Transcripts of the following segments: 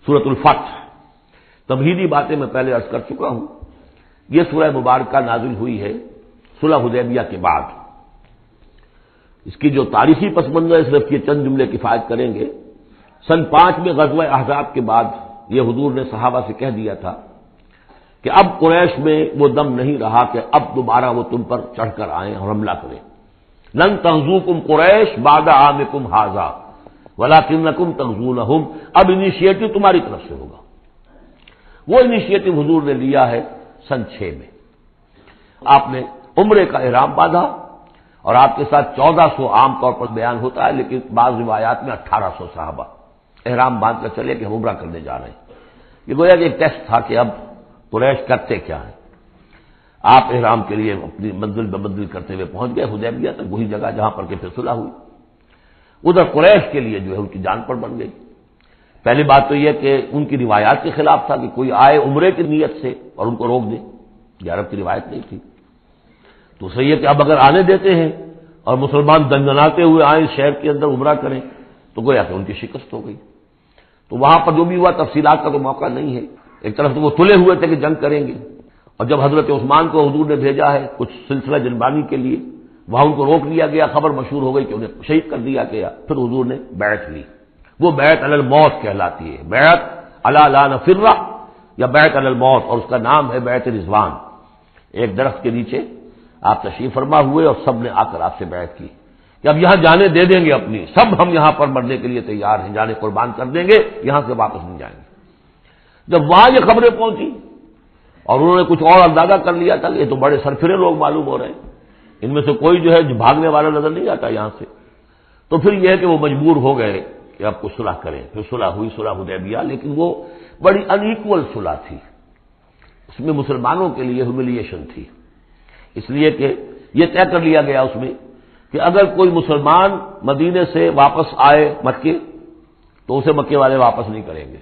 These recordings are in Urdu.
سورۃ الفتح. تمہیدی باتیں میں پہلے عرض کر چکا ہوں. یہ سورہ مبارکہ نازل ہوئی ہے صلح حدیبیہ کے بعد. اس کی جو تاریخی پس منظر ہے صرف یہ چند جملے کفایت کریں گے. سن 5 میں غزوہ احزاب کے بعد یہ حضور نے صحابہ سے کہہ دیا تھا کہ اب قریش میں وہ دم نہیں رہا کہ اب دوبارہ وہ تم پر چڑھ کر آئیں اور حملہ کریں. لن تغزوکم قریش بعد عامکم ھذا ولکنکم تغزونہم. اب انیشیٹو تمہاری طرف سے ہوگا. وہ انیشیٹو حضور نے لیا ہے سن 6 میں. آپ نے عمرے کا احرام باندھا اور آپ کے ساتھ 1400 عام طور پر بیان ہوتا ہے لیکن بعض روایات میں 1800 صحابہ احرام باندھ کر چلے کہ ہم عمرہ کرنے جا رہے ہیں. یہ گویا کہ ایک ٹیسٹ تھا کہ اب قریش کرتے کیا ہے. آپ احرام کے لیے اپنی منزل بہ منزل کرتے ہوئے پہنچ گئے حدیبیہ تک, وہی جگہ جہاں پر کہ پھر صلح ہوئی. ادھر قریش کے لیے جو ہے ان کی جان پر بن گئی. پہلی بات تو یہ کہ ان کی روایات کے خلاف تھا کہ کوئی آئے عمرے کی نیت سے اور ان کو روک دے. یہ عرب کی روایت نہیں تھی. دوسرا یہ کہ اب اگر آنے دیتے ہیں اور مسلمان دنگناتے ہوئے آئیں شہر کے اندر عمرہ کریں تو گویا کہ ان کی شکست ہو گئی. تو وہاں پر جو بھی ہوا تفصیلات کا تو موقع نہیں ہے. ایک طرف تو وہ تلے ہوئے تھے کہ جنگ کریں گے, اور جب حضرت عثمان کو حضور نے بھیجا ہے کچھ سلسلہ جنبانی کے لیے, وہاں ان کو روک لیا گیا. خبر مشہور ہو گئی کہ انہیں شہید کر دیا گیا. پھر حضور نے بیعت لی. وہ بیعت علی الموت کہلاتی ہے. بیعت علی لا نفر یا بیعت علی الموت, اور اس کا نام ہے بیعت رضوان. ایک درخت کے نیچے آپ تشریف فرما ہوئے اور سب نے آ کر آپ سے بیعت کی کہ اب یہاں جانے دے دیں گے اپنی, سب ہم یہاں پر مرنے کے لیے تیار ہیں, جانے قربان کر دیں گے, یہاں سے واپس نہیں جائیں گے. جب وہاں یہ خبریں پہنچی اور انہوں نے کچھ اور اندازہ کر لیا تھا کہ یہ تو بڑے سرفرے لوگ معلوم ہو رہے ہیں, ان میں سے کوئی جو ہے بھاگنے والا نظر نہیں آتا یہاں سے, تو پھر یہ ہے کہ وہ مجبور ہو گئے کہ اب کچھ صلح کریں. پھر صلح ہوئی, صلح حدیبیہ, لیکن وہ بڑی ان ایکول صلح تھی. اس میں مسلمانوں کے لیے ہیوملیشن تھی, اس لیے کہ یہ طے کر لیا گیا اس میں کہ اگر کوئی مسلمان مدینے سے واپس آئے مکے تو اسے مکے والے واپس نہیں کریں گے,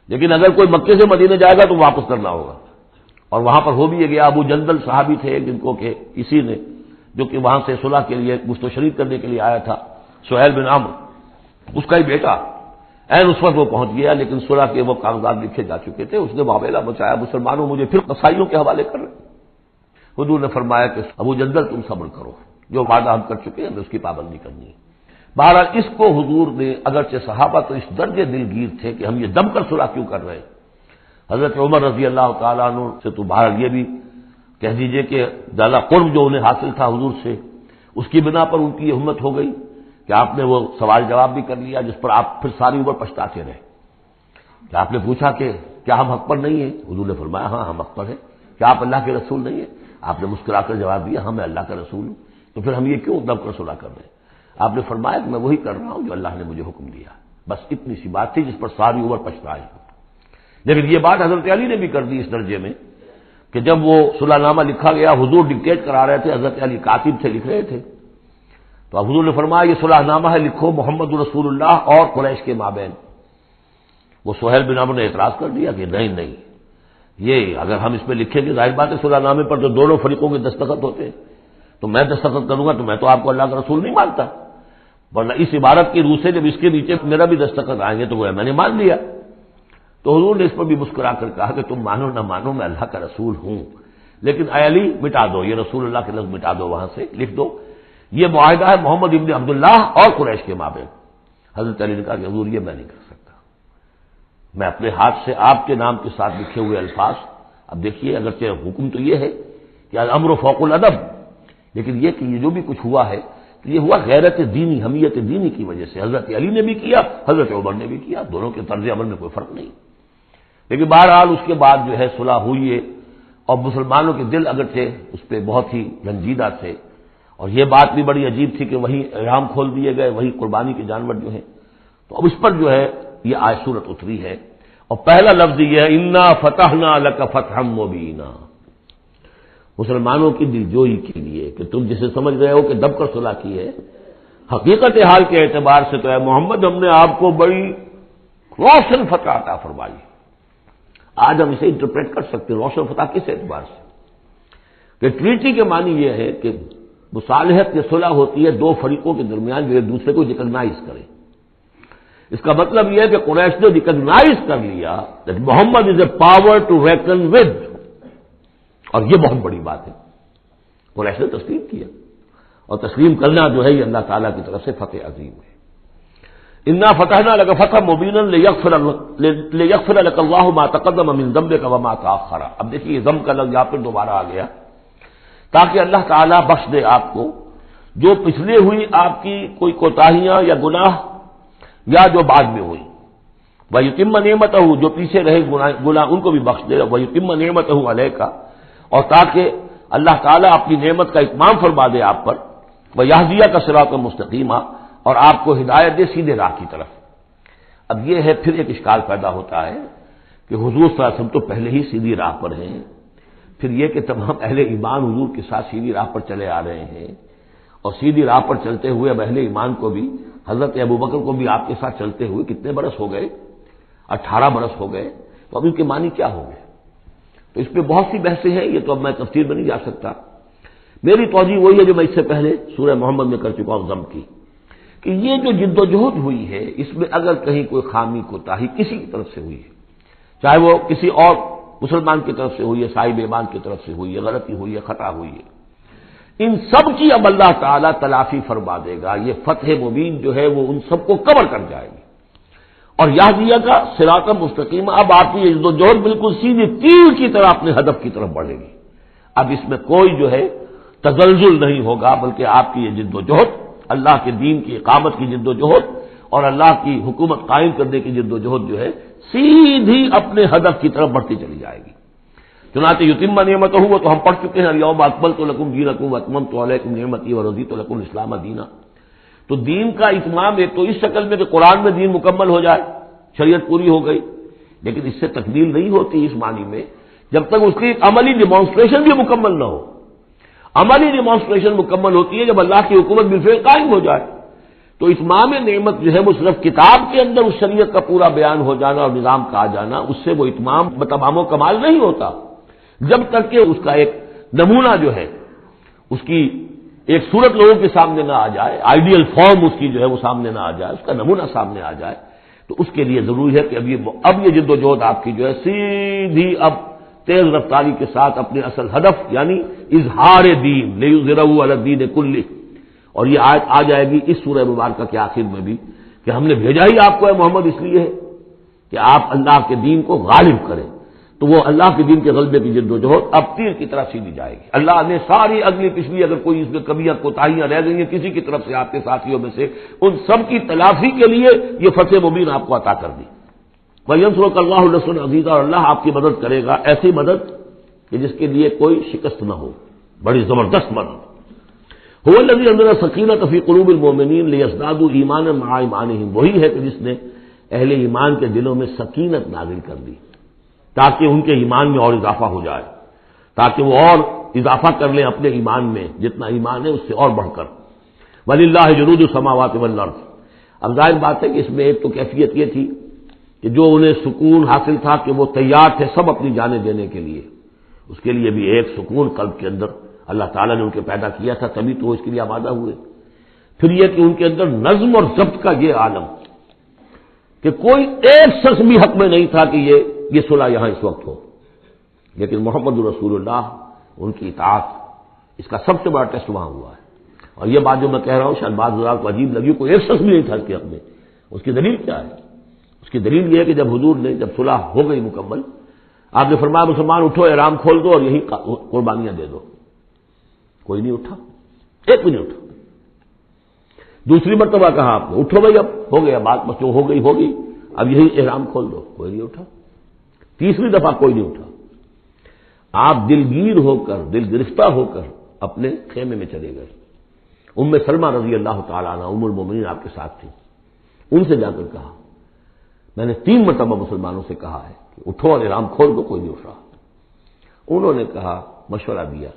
لیکن اگر کوئی مکے سے مدینے جائے گا تو واپس کرنا ہوگا. اور وہاں پر ہو بھی یہ گیا. ابو جندل صحابی تھے جن کو کہ اسی نے جو کہ وہاں سے صلح کے لیے گفت و شریک کرنے کے لیے آیا تھا, سہیل بن عمرو, اس کا ہی بیٹا عین اس وقت وہ پہنچ گیا, لیکن صلح کے وہ کاغذات لکھے جا چکے تھے. اس نے معاملہ بچایا, مسلمانوں مجھے پھر قصائیوں کے حوالے کر رہے. حضور نے فرمایا کہ ابو جندل تم صبر کرو, جو وعدہ ہم کر چکے ہیں ہمیں اس کی پابندی کرنی ہے. بہرحال اس کو حضور نے, اگرچہ صحابہ تو اس درجے دلگیر تھے کہ ہم یہ دم کر صلح کیوں کر رہے ہیں. حضرت عمر رضی اللہ تعالیٰ عنہ سے تو بہرحال یہ بھی کہہ دیجئے کہ زیادہ قرب جو انہیں حاصل تھا حضور سے, اس کی بنا پر ان کی یہ ہمت ہو گئی کہ آپ نے وہ سوال جواب بھی کر لیا جس پر آپ پھر ساری عمر پچھتاتے رہے. کہ آپ نے پوچھا کہ کیا ہم حق پر نہیں ہیں؟ حضور نے فرمایا ہاں ہم حق پر ہیں. کیا آپ اللہ کے رسول نہیں ہیں؟ آپ نے مسکرا کر جواب دیا ہاں میں اللہ کا رسول ہوں. تو پھر ہم یہ کیوں دم کر صلح کر رہے ہیں؟ آپ نے فرمایا کہ میں وہی کر رہا ہوں جو اللہ نے مجھے حکم دیا. بس اتنی سی بات تھی جس پر ساری عمر پچھتائے. لیکن یہ بات حضرت علی نے بھی کر دی اس درجے میں کہ جب وہ صلح نامہ لکھا گیا, حضور ڈکٹیٹ کرا رہے تھے, حضرت علی کاتب سے لکھ رہے تھے, تو اب حضور نے فرمایا یہ صلح نامہ ہے, لکھو محمد رسول اللہ اور قریش کے مابین. وہ سہیل بن عمرو نے اعتراض کر دیا کہ نہیں, یہ اگر ہم اس میں لکھیں گے ظاہر بات ہے صلح نامے پر تو دونوں فریقوں کے دستخط ہوتے ہیں, تو میں دستخط کروں گا تو میں تو آپ کو اللہ کا رسول نہیں مانتا, ورنہ اس عبارت کی روح سے جب اس کے نیچے میرا بھی دستخط آئیں گے تو وہ میں نے مان لیا. تو حضور نے اس پر بھی مسکرا کر کہا کہ تم مانو نہ مانو میں اللہ کا رسول ہوں, لیکن اے علی مٹا دو یہ رسول اللہ کے لفظ, مٹا دو وہاں سے, لکھ دو یہ معاہدہ ہے محمد ابن عبداللہ اور قریش کے مابین. حضرت علی نے کہا کہ حضور یہ میں نہیں کر سکتا, میں اپنے ہاتھ سے آپ کے نام کے ساتھ لکھے ہوئے الفاظ. اب دیکھیے اگرچہ حکم تو یہ ہے کہ الامر فوق الادب, لیکن یہ کہ یہ جو بھی کچھ ہوا ہے تو یہ ہوا غیرت دینی, حمیت دینی کی وجہ سے. حضرت علی نے بھی کیا, حضرت عمر نے بھی کیا, دونوں کے طرز عمل میں کوئی فرق نہیں. لیکن بہرحال اس کے بعد جو ہے صلح ہوئی ہے, اور مسلمانوں کے دل اگرچہ اس پہ بہت ہی رنجیدہ تھے, اور یہ بات بھی بڑی عجیب تھی کہ وہی احرام کھول دیے گئے, وہی قربانی کے جانور جو ہیں. تو اب اس پر جو ہے یہ آیت سورت اتری ہے, اور پہلا لفظ یہ ہے انا فتحنا لک فتحا مبینا, مسلمانوں کی دلجوئی کے لیے کہ تم جسے سمجھ رہے ہو کہ دب کر صلح کی ہے, حقیقت حال کے اعتبار سے تو ہے محمد ہم نے آپ کو بڑی روشن فتح عطا فرمائی. آج ہم اسے انٹرپریٹ کر سکتے ہیں روشن فتح کس اعتبار سے کہ ٹریٹی کے معنی یہ ہے کہ مصالحت یا صلح ہوتی ہے دو فریقوں کے درمیان جو ایک دوسرے کو ریکگنائز کریں. اس کا مطلب یہ ہے کہ قریش نے ریکگنائز کر لیا that Muhammad is a power to reckon with, اور یہ بہت بڑی بات ہے، قریش نے تسلیم کیا، اور تسلیم کرنا جو ہے یہ اللہ تعالیٰ کی طرف سے فتح عظیم ہے۔ انا فتحنا لك فتحا مبینا لیغفر لك اللہ ما تقدم من ذنبك وما تاخر۔ اب دیکھیے یہ ذنب کا لفظ یہاں پھر دوبارہ آ گیا، تاکہ اللہ تعالیٰ بخش دے آپ کو جو پچھلے ہوئی آپ کی کوئی کوتاہیاں یا گناہ، یا جو بعد میں ہوئی، وَيُتِمَّ نِعْمَتَهُ، جو پیچھے رہے گناہ ان کو بھی بخش دے، وَيُتِمَّ نِعْمَتَهُ عَلَيْكَ، اور تاکہ اللہ تعالیٰ اپنی نعمت کا اتمام فرما دے آپ پر، وَيَهْدِيَكَ صِرَاطًا مُسْتَقِيمًا، اور آپ کو ہدایت دے سیدھے راہ کی طرف۔ اب یہ ہے پھر ایک اشکال پیدا ہوتا ہے کہ حضور صلی اللہ علیہ وسلم تو پہلے ہی سیدھی راہ پر ہیں، پھر یہ کہ تمام اہل ایمان حضور کے ساتھ سیدھی راہ پر چلے آ رہے ہیں، اور سیدھی راہ پر چلتے ہوئے اب اہل ایمان کو بھی، حضرت ابوبکر کو بھی آپ کے ساتھ چلتے ہوئے کتنے برس ہو گئے؟ 18 برس ہو گئے، تو اب ان کے معنی کیا ہوں گے؟ تو اس پہ بہت سی بحثیں ہیں، یہ تو اب میں تفصیل میں نہیں جا سکتا۔ میری توجہ وہی ہے جو میں اس سے پہلے سورہ محمد میں کر چکا ہوں ضم کی، کہ یہ جو جد و جہد ہوئی ہے اس میں اگر کہیں کوئی خامی کوتاہی کسی کی طرف سے ہوئی ہے، چاہے وہ کسی اور مسلمان کی طرف سے ہوئی ہے، صاحب ایمان کی طرف سے ہوئی ہے، غلطی ہوئی ہے، خطا ہوئی ہے، ان سب کی اب اللہ تعالیٰ تلافی فرما دے گا۔ یہ فتح مبین جو ہے وہ ان سب کو کور کر جائے گی، اور یہدیہ کا صراط مستقیم، اب آپ کی یہ جد و جہد بالکل سیدھی تیر کی طرح اپنے ہدف کی طرف بڑھے گی۔ اب اس میں کوئی جو ہے تزلزل نہیں ہوگا، بلکہ آپ کی یہ جد و جہد، اللہ کے دین کی اقامت کی جد و جہد اور اللہ کی حکومت قائم کرنے کی جد و جہد جو ہے سیدھی اپنے ہدف کی طرف بڑھتی چلی جائے گی۔ چنانچہ یتم نعمتہ، وہ تو ہم پڑھ چکے ہیں، الیوم اکملت لکم دینکم واتممت علیکم نعمتی ورضیت لکم الاسلام دینا۔ تو دین کا اتمام ایک تو اس شکل میں کہ قرآن میں دین مکمل ہو جائے، شریعت پوری ہو گئی، لیکن اس سے تکمیل نہیں ہوتی اس معنی میں جب تک اس کی عملی ڈیمانسٹریشن بھی مکمل نہ ہو۔ عملی ڈیمانسٹریشن مکمل ہوتی ہے جب اللہ کی حکومت بالفعل قائم ہو جائے۔ تو اتمام نعمت جو ہے وہ صرف کتاب کے اندر اس شریعت کا پورا بیان ہو جانا اور نظام کا آ جانا، اس سے وہ اتمام بتمام و کمال نہیں ہوتا جب تک کہ اس کا ایک نمونہ جو ہے، اس کی ایک صورت لوگوں کے سامنے نہ آ جائے، آئیڈیل فارم اس کی جو ہے وہ سامنے نہ آ جائے، اس کا نمونہ سامنے آ جائے، تو اس کے لیے ضروری ہے کہ اب یہ جد و جہد آپ کی جو ہے سیدھی اب تیز رفتاری کے ساتھ اپنے اصل ہدف یعنی اظہار دین لیظہرہ علی الدین کلہ، اور یہ آیت آ جائے گی اس سورہ مبارکہ کے آخر میں بھی کہ ہم نے بھیجا ہی آپ کو ہے محمد اس لیے ہے کہ آپ اللہ کے دین کو غالب کریں۔ تو وہ اللہ کے دین کے غلبے کی جد و جہد اب تیر کی طرح سیدھی جائے گی۔ اللہ نے ساری اگلی پچھلی اگر کوئی اس میں کمیاں کوتاہیاں رہ گئی ہیں کسی کی طرف سے آپ کے ساتھیوں میں سے، ان سب کی تلافی کے لیے یہ فتح مبین آپ کو عطا کر دی۔ وَيَنْصُرَكَ اللَّهُ نَصْرًا عَزِيزًا، اور اللہ آپ کی مدد کرے گا ایسی مدد کہ جس کے لیے کوئی شکست نہ ہو، بڑی زبردست مدد۔ هُوَ الَّذِي أَنزَلَ السَّكِينَةَ فِي قُلُوبِ الْمُؤْمِنِينَ لِيَزْدَادُوا إِيمَانًا مَعَ إِيمَانِهِمْ، وہی ہے کہ جس نے اہل ایمان کے دلوں میں سکینت نازل کر دی تاکہ ان کے ایمان میں اور اضافہ ہو جائے، تاکہ وہ اور اضافہ کر لیں اپنے ایمان میں، جتنا ایمان ہے اس سے اور بڑھ کر۔ وَلِلَّهِ جُنُودُ السَّمَاوَاتِ وَالْأَرْضِ، اب ظاہر بات ہے کہ اس میں ایک تو کیفیت یہ تھی کہ جو انہیں سکون حاصل تھا کہ وہ تیار تھے سب اپنی جانیں دینے کے لیے، اس کے لیے بھی ایک سکون قلب کے اندر اللہ تعالیٰ نے ان کے پیدا کیا تھا، تبھی تو وہ اس کے لیے آمادہ ہوئے۔ پھر یہ کہ ان کے اندر نظم اور ضبط کا یہ عالم کہ کوئی ایک شخص بھی حق میں نہیں تھا کہ یہ صلح یہاں اس وقت ہو، لیکن محمد رسول اللہ ان کی اطاعت، اس کا سب سے بڑا ٹیسٹ وہاں ہوا ہے۔ اور یہ بات جو میں کہہ رہا ہوں شاید بعض حضرات کو عجیب لگی، کوئی ایک شخص بھی نہیں تھا اس کے حق میں، اس کی دلیل کیا ہے؟ اس کی دلیل یہ ہے کہ جب حضور نے جب صلح ہو گئی مکمل، آپ نے فرمایا مسلمان اٹھو، احرام کھول دو اور یہی قربانیاں دے دو۔ کوئی نہیں اٹھا، ایک بھی نہیں اٹھا۔ دوسری مرتبہ کہا آپ نے اٹھو بھائی، اب ہو گیا بات، بس جو ہو گئی ہوگی، اب یہی احرام کھول دو، کوئی نہیں اٹھا۔ تیسری دفعہ کوئی نہیں اٹھا۔ آپ دلگیر ہو کر، دل گرفتہ ہو کر اپنے خیمے میں چلے گئے۔ سلمہ رضی اللہ تعالیٰ عنہ ام المومنین آپ کے ساتھ تھی، ان سے جا کر کہا میں نے 3 مرتبہ مسلمانوں سے کہا ہے کہ اٹھو اور احرام کھول دو، کوئی نہیں اٹھ رہا۔ انہوں نے کہا، مشورہ دیا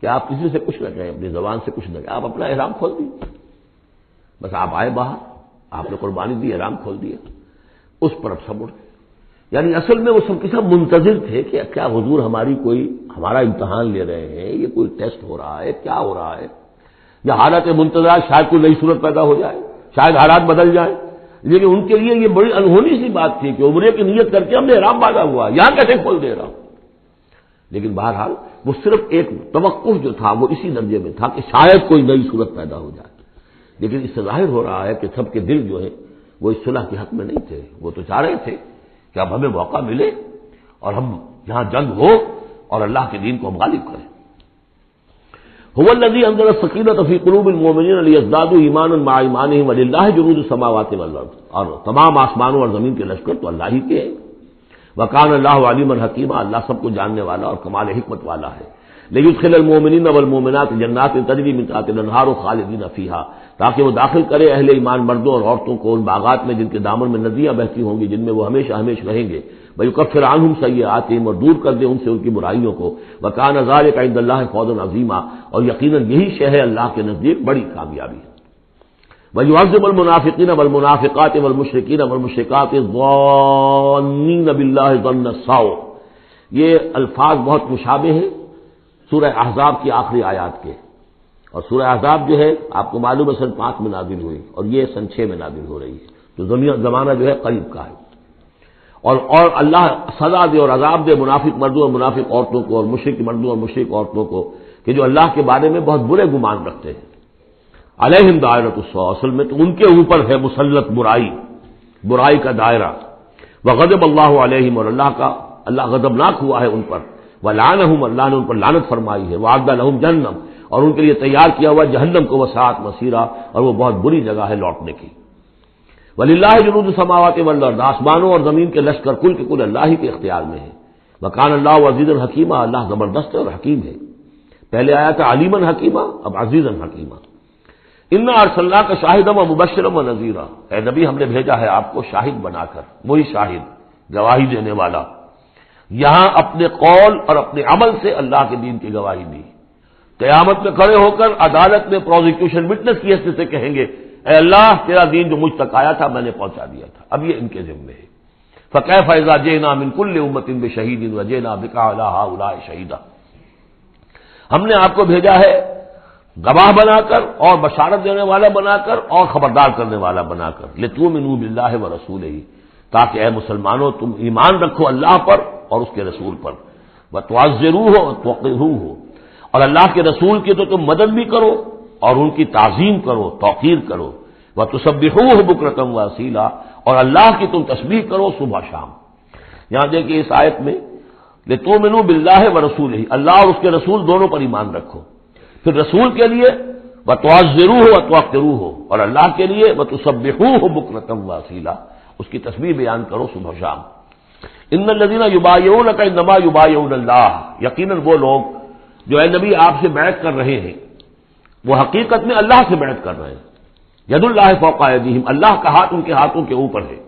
کہ آپ کسی سے کچھ نہ کہیں، اپنی زبان سے کچھ نہ کہیں، آپ اپنا احرام کھول دیجیے۔ بس آپ آئے باہر، آپ نے قربانی دی، احرام کھول دیا، اس پر اب سب اٹھ گئے۔ یعنی اصل میں وہ سب کے سب منتظر تھے کہ کیا حضور ہمارا امتحان لے رہے ہیں، یہ کوئی ٹیسٹ ہو رہا ہے، کیا ہو رہا ہے، یا حالت منتظر شاید کوئی نئی صورت پیدا ہو جائے، شاید حالات بدل جائیں۔ لیکن ان کے لیے یہ بڑی انہونی سی بات تھی کہ عمرے کی نیت کر کے ہم نے احرام باندھا ہوا، یہاں کیسے کھول دے رہا ہوں؟ لیکن بہرحال وہ صرف ایک توقف جو تھا وہ اسی درجے میں تھا کہ شاید کوئی نئی صورت پیدا ہو جائے، لیکن اس سے ظاہر ہو رہا ہے کہ سب کے دل جو ہے وہ اس صلح کے حق میں نہیں تھے، وہ تو چاہ رہے تھے کہ اب ہمیں موقع ملے اور ہم یہاں جنگ ہو اور اللہ کے دین کو ہم غالب کریں۔ هو الذي انزل السکینۃ فی قلوب المؤمنین لیزدادوا ایمانا مع ایمانہم وللہ جنود السماوات والارض، اور تمام آسمانوں اور زمین کے لشکر تو اللہ ہی کے ہیں۔ وکان اللہ علیما حکیما، اللہ سب کو جاننے والا اور کمال حکمت والا ہے۔ لیدخل المؤمنین والمؤمنات جنات تجری من تحتها الانہار خالدین فیہا، تاکہ وہ داخل کرے اہل ایمان مردوں اور عورتوں کو ان باغات میں جن کے دامن میں ندیاں بہتی ہوں گی، جن میں وہ ہمیشہ ہمیشہ رہیں گے۔ وَيُكَفِّرْ عَنْهُمْ سَيِّئَاتِهِمْ، اور دور کر دے ان سے ان کی برائیوں کو۔ وَكَانَ ذَلِكَ عِندَ اللَّهِ فَوْزًا عَظِيمًا، اور یقیناً یہی شے ہے اللہ کے نزدیک بڑی کامیابی ہے۔ وَيُعَذِّبُ الْمُنَافِقِينَ وَالْمُنَافِقَاتِ وَالْمُشْرِكِينَ وَالْمُشْرِكَاتِ الظَّانِّينَ بِاللَّهِ ظَنَّ السَّوْءِ، یہ الفاظ بہت مشابہ ہیں سورہ احزاب کی آخری آیات کے، اور سورہ احزاب جو ہے آپ کو معلوم ہے سن 5 میں نازل ہوئی اور یہ سن 6 میں نازل ہو رہی ہے، تو زمانہ جو ہے قریب کا ہے۔ اور اللہ سزا دے اور عذاب دے منافق مردوں اور منافق عورتوں کو، اور مشرک مردوں اور مشرک عورتوں کو کہ جو اللہ کے بارے میں بہت برے گمان رکھتے ہیں۔ علیہم دائرۃ السوء، اصل میں تو ان کے اوپر ہے مسلط برائی کا دائرہ۔ وغضب اللہ علیہم، اور اللہ غضبناک ہوا ہے ان پر۔ ولعنہم، اللہ نے ان پر لعنت فرمائی ہے۔ وعد لہم جہنم، اور ان کے لیے تیار کیا ہوا جہنم کو وسعت مسیرا، اور وہ بہت بری جگہ ہے لوٹنے کی۔ وللہ جنود السماوات والارض، آسمانوں اور زمین کے لشکر کل کے کل اللہ ہی کے اختیار میں ہے۔ وکان اللہ عزیزا حکیما، اللہ زبردست ہے اور حکیم ہے۔ پہلے آیا تھا علیما حکیما، اب عزیزا حکیما۔ انا ارسلناک شاہدا ومبشرا ونذیرا، اے نبی ہم نے بھیجا ہے آپ کو شاہد بنا کر، وہی شاہد گواہی دینے والا۔ یہاں اپنے قول اور اپنے عمل سے اللہ کے دین کی گواہی دی۔ قیامت میں کھڑے ہو کر عدالت میں پروزیکیوشن وٹنس کی حیثیت سے کہیں گے اے اللہ تیرا دین جو مجھ تک آیا تھا میں نے پہنچا دیا تھا، اب یہ ان کے ذمے ہے۔ فکیف اذا جئنا من کل امۃ بشہید وجئنا بک علی ہؤلاء شہیدا، ہم نے آپ کو بھیجا ہے گواہ بنا کر اور بشارت دینے والا بنا کر اور خبردار کرنے والا بنا کر، لتؤمنوا باللہ ورسولہ، تاکہ اے مسلمانوں تم ایمان رکھو اللہ پر اور اس کے رسول پر، وتعزروہ وتوقروہ، اور اللہ کے رسول کی تو تم مدد بھی کرو اور ان کی تعظیم کرو، توقیر کرو، وتسبحوہ بکرۃ واصیلا، اور اللہ کی تم تسبیح کرو صبح شام۔ یہاں دیکھیے اس آیت میں لتؤمنوا باللہ ورسولہ، اللہ اور اس کے رسول دونوں پر ایمان رکھو، پھر رسول کے لیے وتعزروہ وتوقروہ، اور اللہ کے لیے وتسبحوہ بکرۃ واصیلا، اس کی تسبیح بیان کرو صبح شام۔ ان الذین یبایعونک انما یبایعون اللہ، یقیناً وہ لوگ جو اے نبی آپ سے بیعت کر رہے ہیں وہ حقیقت میں اللہ سے بیعت کر رہے ہیں۔ ید اللہ فوق ایدیہم، اللہ کا ہاتھ ان کے ہاتھوں کے اوپر ہے۔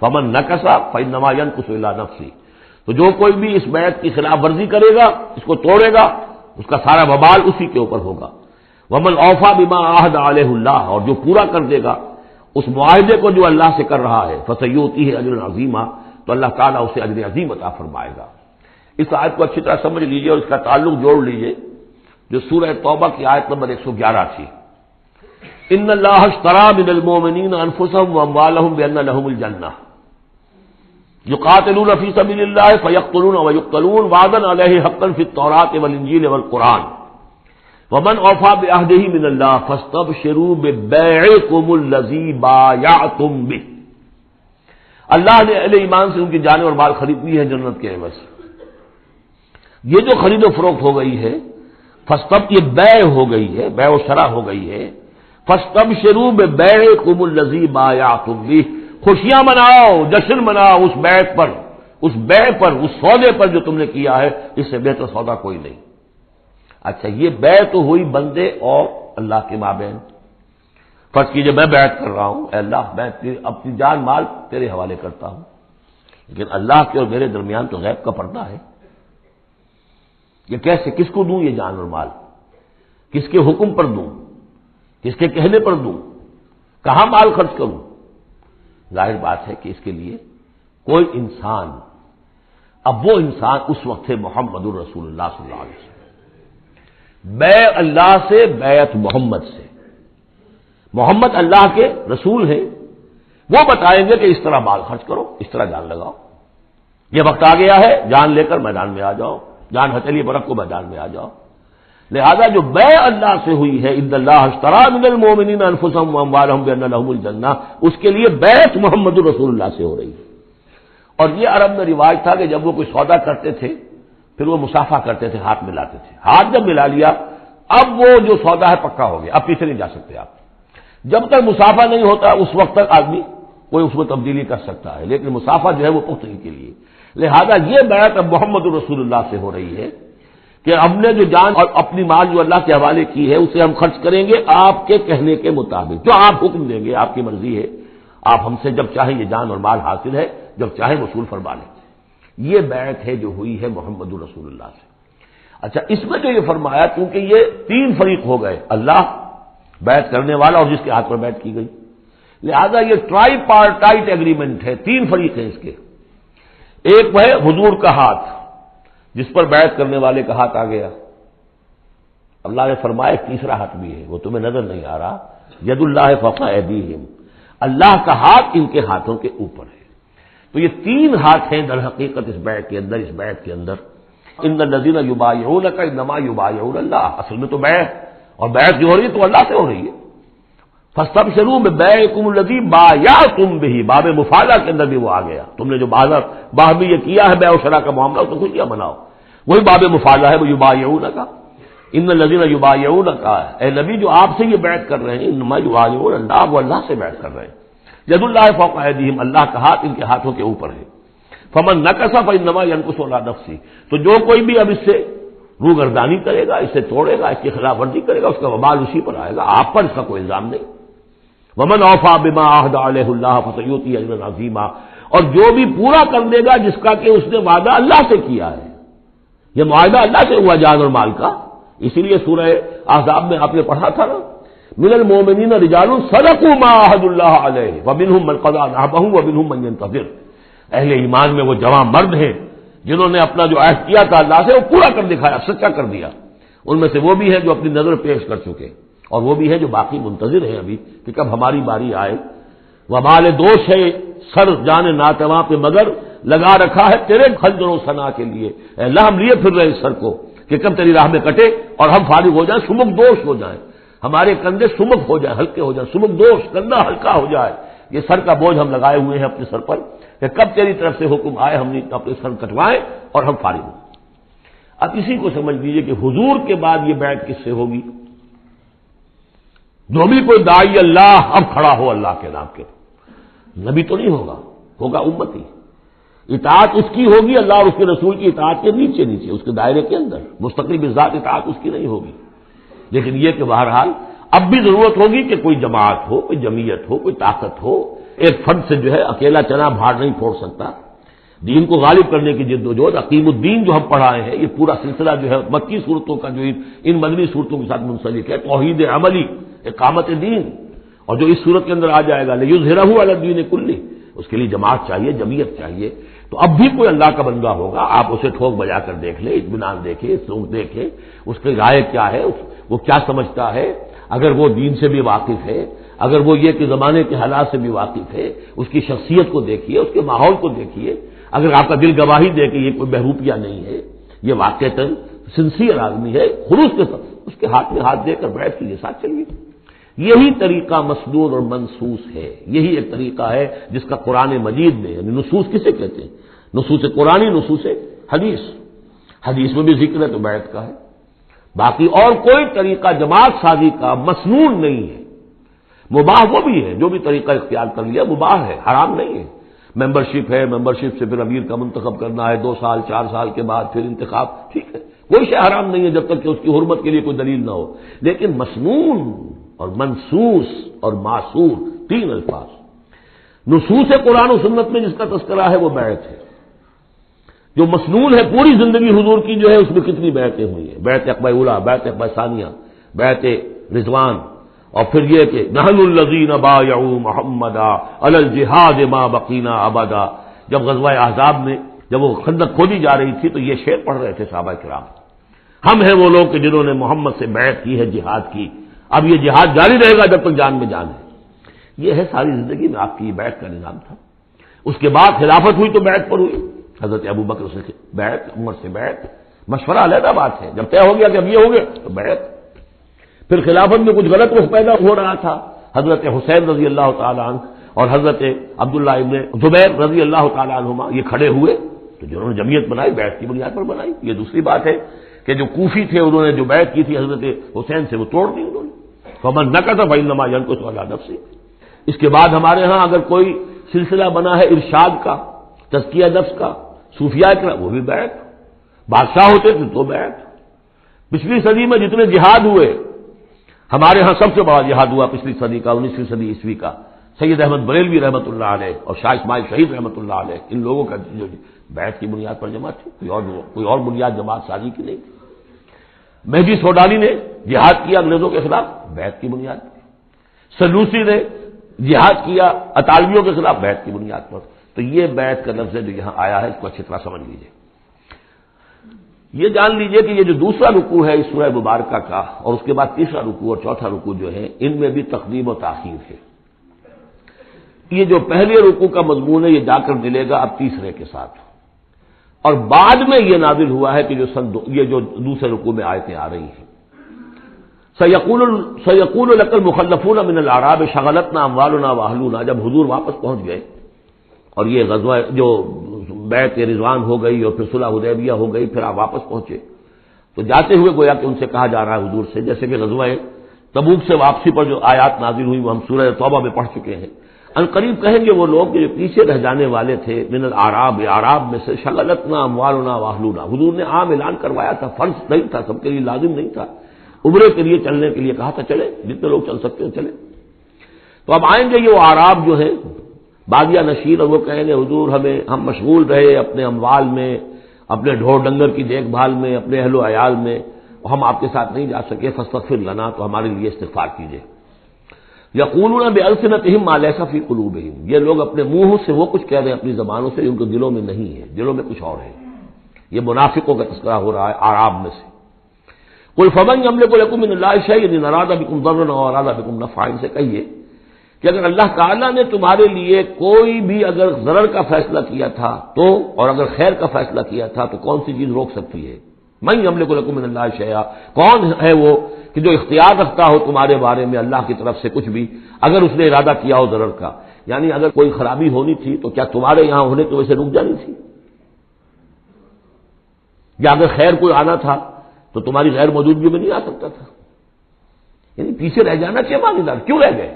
فمن نکث فانما ینکث الی نفسہ، تو جو کوئی بھی اس بیعت کی خلاف ورزی کرے گا، اس کو توڑے گا، اس کا سارا وبال اسی کے اوپر ہوگا۔ ومن اوفی بما عاہد علیہ اللہ، اور جو پورا کر دے گا اس معاہدے کو جو اللہ سے کر رہا ہے، فسیؤتیہ اجرا عظیما، تو اللہ تعالیٰ اسے اجر عظیم عطا فرمائے گا۔ اس آیت کو اچھی طرح سمجھ لیجئے اور اس کا تعلق جوڑ لیجئے جو سورہ توبہ کی آیت نمبر 111 تھی۔ ان اللہ اشتری من المؤمنین انفسهم واموالهم بان لهم الجنہ یقاتلون فی سبیل اللہ فیقتلون ویقتلون وعدا علیہ حقا فی التوراۃ والانجیل والقرآن ومن اوفی بعہدہ من اللہ فاستبشروا ببیعکم الذی بایعتم بہ، اللہ نے اہل ایمان سے ان کی جانیں اور مال خرید لی ہے جنت کے عوض۔ یہ جو خرید و فروخت ہو گئی ہے فاستب، یہ بیع ہو گئی ہے، بیع و شرع ہو گئی ہے۔ فاستبشروا ببیعکم الذی بایعتم بہ، خوشیاں مناؤ، جشن مناؤ اس بیع پر، اس بیع پر، اس سودے پر جو تم نے کیا ہے، اس سے بہتر سودا کوئی نہیں۔ اچھا یہ بیع تو ہوئی بندے اور اللہ کے مابین۔ فرض کیجئے میں بیعت کر رہا ہوں، اے اللہ میں اپنی جان مال تیرے حوالے کرتا ہوں، لیکن اللہ کے اور میرے درمیان تو غیب کا پردہ ہے۔ یہ کیسے، کس کو دوں یہ جان اور مال، کس کے حکم پر دوں، کس کے کہنے پر دوں، کہاں مال خرچ کروں؟ ظاہر بات ہے کہ اس کے لیے کوئی انسان، اب وہ انسان اس وقت ہے محمد الرسول اللہ صلی اللہ علیہ وسلم، بیع اللہ سے، بیعت محمد سے۔ محمد اللہ کے رسول ہیں، وہ بتائیں گے کہ اس طرح مال خرچ کرو، اس طرح جان لگاؤ، یہ وقت آ گیا ہے جان لے کر میدان میں آ جاؤ، جان ہتھیلی پر رکھ کو میدان میں آ جاؤ۔ لہذا جو بیع اللہ سے ہوئی ہے، ان اللہ اشتری من المؤمنین انفسهم واموالهم بان لهم الجنہ، اس کے لیے بیعت محمد رسول اللہ سے ہو رہی ہے۔ اور یہ عرب میں رواج تھا کہ جب وہ کوئی سودا کرتے تھے پھر وہ مصافحہ کرتے تھے، ہاتھ ملاتے تھے، ہاتھ جب ملا لیا اب وہ جو سودا ہے پکا ہو گیا، اب پیچھے نہیں جا سکتے آپ۔ جب تک مصافحہ نہیں ہوتا اس وقت تک آدمی کوئی اس میں تبدیلی کر سکتا ہے، لیکن مصافحہ جو ہے وہ پختگی کے لیے۔ لہذا یہ بیعت اب محمد رسول اللہ سے ہو رہی ہے کہ ہم نے جو جان اور اپنی مال جو اللہ کے حوالے کی ہے اسے ہم خرچ کریں گے آپ کے کہنے کے مطابق، جو آپ حکم دیں گے، آپ کی مرضی ہے، آپ ہم سے جب چاہیں یہ جان اور مال حاصل ہے، جب چاہیں وصول فرما لیں۔ یہ بیعت ہے جو ہوئی ہے محمد رسول اللہ سے۔ اچھا، اس میں جو یہ فرمایا کیونکہ یہ تین فریق ہو گئے، اللہ، بیعت کرنے والا اور جس کے ہاتھ پر بیعت کی گئی، لہذا یہ ٹرائی پارٹائٹ ایگریمنٹ ہے، تین فریق ہیں اس کے۔ ایک وہ ہے حضور کا ہاتھ جس پر بیعت کرنے والے کا ہاتھ آ گیا، اللہ نے فرمایا ایک تیسرا ہاتھ بھی ہے، وہ تمہیں نظر نہیں آ رہا، ید اللہ فوق ایدیہم، اللہ کا ہاتھ ان کے ہاتھوں کے اوپر ہے۔ تو یہ تین ہاتھ ہیں در حقیقت اس بیعت کے اندر، اس بیعت کے اندر۔ ان الذین یبایعونک انما یبایعون اللہ، اصل میں تو بیعت، اور بیعت جو ہو رہی ہے تو اللہ سے ہو رہی ہے۔ فاستبشروا ببیعکم الذی بایعتم بہ، باب مفاعلہ کے اندر بھی وہ آ گیا، تم نے جو باہمی یہ کیا ہے بیع و شراء کا معاملہ، اس کو خوشیاں مناؤ، وہی باب مفاعلہ ہے، وہ یبایعونک، ان الذین یبایعونک، اے نبی جو آپ سے یہ بیعت کر رہے ہیں، انما یبایعون اللہ، وہ اللہ سے بیعت کر رہے ہیں۔ ید اللہ فوق ایدیہم، اللہ کا ہاتھ ان کے ہاتھوں کے اوپر ہے۔ فمن نکث فانما ینکث علی نفسہ، تو جو کوئی بھی اب اس سے روگردانی کرے گا، اسے توڑے گا، اس کی خلاف ورزی کرے گا، اس کا وبال اسی پر آئے گا، آپ پر اس کا کوئی الزام نہیں۔ ومن اوفی بما عہد علیہ اللہ فسیؤتی اجرا عظیما، اور جو بھی پورا کر دے گا جس کا کہ اس نے وعدہ اللہ سے کیا ہے، یہ معاہدہ اللہ سے ہوا جان اور مال کا۔ اسی لیے سورہ احزاب میں آپ نے پڑھا تھا نا، من المؤمنین رجال صدقوا ما عہد اللہ علیہ ومنہم من قضی نحبہ ومنہم من ینتظر، اہل ایمان میں وہ جوان مرد ہیں جنہوں نے اپنا جو عہد کیا تھا اللہ سے وہ پورا کر دکھایا، سچا کر دیا۔ ان میں سے وہ بھی ہیں جو اپنی نظر پیش کر چکے، اور وہ بھی ہے جو باقی منتظر ہیں ابھی کہ کب ہماری باری آئے۔ وبال دوش ہے سر جان ناتواں پہ مگر لگا رکھا ہے تیرے خنجر و ثنا کے لیے، اے اللہ ہم لیے پھر رہے اس سر کو کہ کب تیری راہ میں کٹے اور ہم فارغ ہو جائیں، سمک دوش ہو جائیں، ہمارے کندھے سمک ہو جائیں، ہلکے ہو جائیں، سمک دوش، کندھا ہلکا ہو جائے۔ یہ سر کا بوجھ ہم لگائے ہوئے ہیں اپنے سر پر کہ کب تیری طرف سے حکم آئے ہم نے اپنے سر کٹوائیں اور ہم فارغ ہوں۔ اب اسی کو سمجھ لیجیے کہ حضور کے بعد یہ بیعت کس سے ہوگی؟ جو بھی کوئی داعی اللہ اب کھڑا ہو اللہ کے نام کے، نبی تو نہیں ہوگا امتی، اطاعت اس کی ہوگی اللہ اور اس کے رسول کی اطاعت کے نیچے نیچے، اس کے دائرے کے اندر، مستقل بذات اطاعت اس کی نہیں ہوگی۔ لیکن یہ کہ بہرحال اب بھی ضرورت ہوگی کہ کوئی جماعت ہو، کوئی جمعیت ہو، کوئی طاقت ہو، ایک فرد سے جو ہے اکیلا چنا بھاڑ نہیں پھوڑ سکتا۔ دین کو غالب کرنے کی جد و جہد، عقیم الدین جو ہم پڑھائے ہیں، یہ پورا سلسلہ جو ہے مکی صورتوں کا جو ان مدنی صورتوں کے ساتھ منسلک ہے، توحید عملی، اقامت دین، اور جو اس صورت کے اندر آ جائے گا لیظہرہ علی الدین کلہ، اس کے لیے جماعت چاہیے، جمعیت چاہیے۔ تو اب بھی کوئی اللہ کا بندہ ہوگا، آپ اسے ٹھوک بجا کر دیکھ لیں، اطمینان دیکھیں، سوچ دیکھیں، اس کی رائے کیا ہے، وہ کیا سمجھتا ہے، اگر وہ دین سے بھی واقف ہے، اگر وہ یہ کہ زمانے کے حالات سے بھی واقف ہے، اس کی شخصیت کو دیکھیے، اس کے ماحول کو دیکھیے، اگر آپ کا دل گواہی دے کہ یہ کوئی بہروپیہ نہیں ہے، یہ واقعتاً سنسیئر آدمی ہے، خلوص کے ساتھ اس کے ہاتھ میں ہاتھ دے کر بیٹھ کے ساتھ چلیے۔ یہی طریقہ مسنون اور منصوص ہے، یہی ایک طریقہ ہے جس کا قرآن مجید نے، یعنی نصوص کسے کہتے ہیں؟ نصوص قرآنی، نصوص حدیث، حدیث میں بھی ذکر ہے تو بیعت کا ہے۔ باقی اور کوئی طریقہ جماعت سازی کا مسنون نہیں ہے، مباح وہ بھی ہے، جو بھی طریقہ اختیار کر لیا مباح ہے، حرام نہیں ہے۔ ممبرشپ ہے، ممبرشپ سے پھر امیر کا منتخب کرنا ہے 2 سال 4 سال کے بعد پھر انتخاب، ٹھیک ہے، کوئی شے حرام نہیں ہے جب تک کہ اس کی حرمت کے لیے کوئی دلیل نہ ہو۔ لیکن مسنون اور منصوص اور معصور 3 الفاظ، نصوص قرآن و سنت میں جس کا تذکرہ ہے وہ بیعت ہے۔ جو مسنون ہے پوری زندگی حضور کی جو ہے اس میں کتنی بیعتیں ہوئی ہیں، بیعت عقبہ اولیٰ، بیعت عقبہ ثانیہ، بیعت رضوان، اور پھر یہ کہ نحن الذین بایعوا محمدا علی الجہاد ما بقینا ابدا، جب غزوہ احزاب میں جب وہ خندق کھودی جا رہی تھی تو یہ شعر پڑھ رہے تھے صحابہ کرام، ہم ہیں وہ لوگ کہ جنہوں نے محمد سے بیعت کی ہے جہاد کی، اب یہ جہاد جاری رہے گا جب تک جان میں جان ہے۔ یہ ہے ساری زندگی میں آپ کی بیعت کا نظام تھا. اس کے بعد خلافت ہوئی تو بیعت پر ہوئی. حضرت ابو بکر سے بیعت، عمر سے بیعت، مشورہ علیحدہ بات ہے. جب طے ہو گیا کہ اب یہ ہو گیا تو بیعت. پھر خلافت میں کچھ غلط رخ پیدا ہو رہا تھا. حضرت حسین رضی اللہ تعالیٰ عنہ اور حضرت عبداللہ ابن زبیر رضی اللہ تعالیٰ عنہما یہ کھڑے ہوئے تو جنہوں نے جمعیت بنائی بیعت کی بنیاد پر بنائی. یہ دوسری بات ہے کہ جو کوفی تھے انہوں نے جو بیعت کی تھی حضرت حسین سے وہ توڑ دی انہوں نے. فمن نکث فإنما ينكث على نفسه. اس کے بعد ہمارے ہاں اگر کوئی سلسلہ بنا ہے ارشاد کا، تزکیہ نفس کا، صوفیاء کا، وہ بھی بیعت. بادشاہ ہوتے تھے تو بیعت. پچھلی صدی میں جتنے جہاد ہوئے، ہمارے ہاں سب سے بڑا جہاد ہوا پچھلی صدی کا، 19ویں صدی عیسوی کا، سید احمد بریلوی رحمۃ اللہ علیہ اور شاہ اسماعیل شہید رحمۃ اللہ علیہ، ان لوگوں کا جو بیعت کی بنیاد پر جماعت تھی. کوئی اور بنیاد جماعت سازی کی نہیں تھی. مہدی سوڈانی نے جہاد کیا انگریزوں کے خلاف بیعت کی بنیاد پر. سلوسی نے جہاد کیا اطالویوں کے خلاف بیعت کی بنیاد پر. تو یہ بیعت کا لفظ جو یہاں آیا ہے اس کو اچھی طرح سمجھ لیجیے. یہ جان لیجئے کہ یہ جو دوسرا رکوع ہے اس سورہ مبارکہ کا، اور اس کے بعد تیسرا رکوع اور چوتھا رکوع جو ہے، ان میں بھی تقدیم و تاخیر ہے. یہ جو پہلے رکوع کا مضمون ہے یہ جا کر ملے گا اب تیسرے کے ساتھ، اور بعد میں یہ نازل ہوا ہے کہ یہ جو دوسرے رکوع میں آیتیں آ رہی ہیں. سیقول لک المخلفون من الاعراب شغلتنا اموالنا واہلونا. جب حضور واپس پہنچ گئے اور یہ غزوہ جو بیعت رضوان ہو گئی اور پھر صلح حدیبیہ ہو گئی، پھر آپ واپس پہنچے تو جاتے ہوئے گویا کہ ان سے کہا جا رہا ہے حضور سے، جیسے کہ غزوہ تبوک سے واپسی پر جو آیات نازل ہوئی وہ ہم سورہ توبہ میں پڑھ چکے ہیں. ان قریب کہیں گے وہ لوگ جو پیچھے رہ جانے والے تھے، من الاعراب، اعراب میں سے، شغلتنا اموالنا واہلونا. حضور نے عام اعلان کروایا تھا، فرض نہیں تھا، سب کے لیے لازم نہیں تھا. عمرے کے لیے چلنے کے لیے کہا تھا چلے، جتنے لوگ چل سکتے ہیں چلے. تو اب آئیں گے یہ وہ اعراب جو ہے بادیہ نشین، اور وہ کہیں گے حضور ہم مشغول رہے اپنے اموال میں، اپنے ڈھور ڈنگر کی دیکھ بھال میں، اپنے اہل و عیال میں، ہم آپ کے ساتھ نہیں جا سکے، فاستغفر لنا، تو ہمارے لیے استغفار کیجیے. یقولون بألسنتہم ما لیس فی قلوبہم. یہ لوگ اپنے منہ سے وہ کچھ کہہ رہے ہیں اپنی زبانوں سے ان کے دلوں میں نہیں ہے، دلوں میں کچھ اور ہے. یہ منافقوں کا تذکرہ ہو رہا ہے اعراب میں سے. قل فمن یملک لکم من اللہ شیئا ان اراد بکم ضرا او اراد بکم نفعا. ان سے کہیے کہ اگر اللہ تعالیٰ نے تمہارے لیے کوئی بھی اگر ضرر کا فیصلہ کیا تھا تو، اور اگر خیر کا فیصلہ کیا تھا تو کون سی چیز روک سکتی ہے؟ من یملک لکم من اللہ شیئا. کون ہے وہ کہ جو اختیار رکھتا ہو تمہارے بارے میں اللہ کی طرف سے کچھ بھی، اگر اس نے ارادہ کیا ہو ضرر کا. یعنی اگر کوئی خرابی ہونی تھی تو کیا تمہارے یہاں ہونے کی وجہ سے رک جانی تھی؟ یا اگر خیر کوئی آنا تھا تو تمہاری غیر موجودگی میں نہیں آ سکتا تھا؟ یعنی پیچھے رہ جانا کیا معنی دار، کیوں رہ گئے؟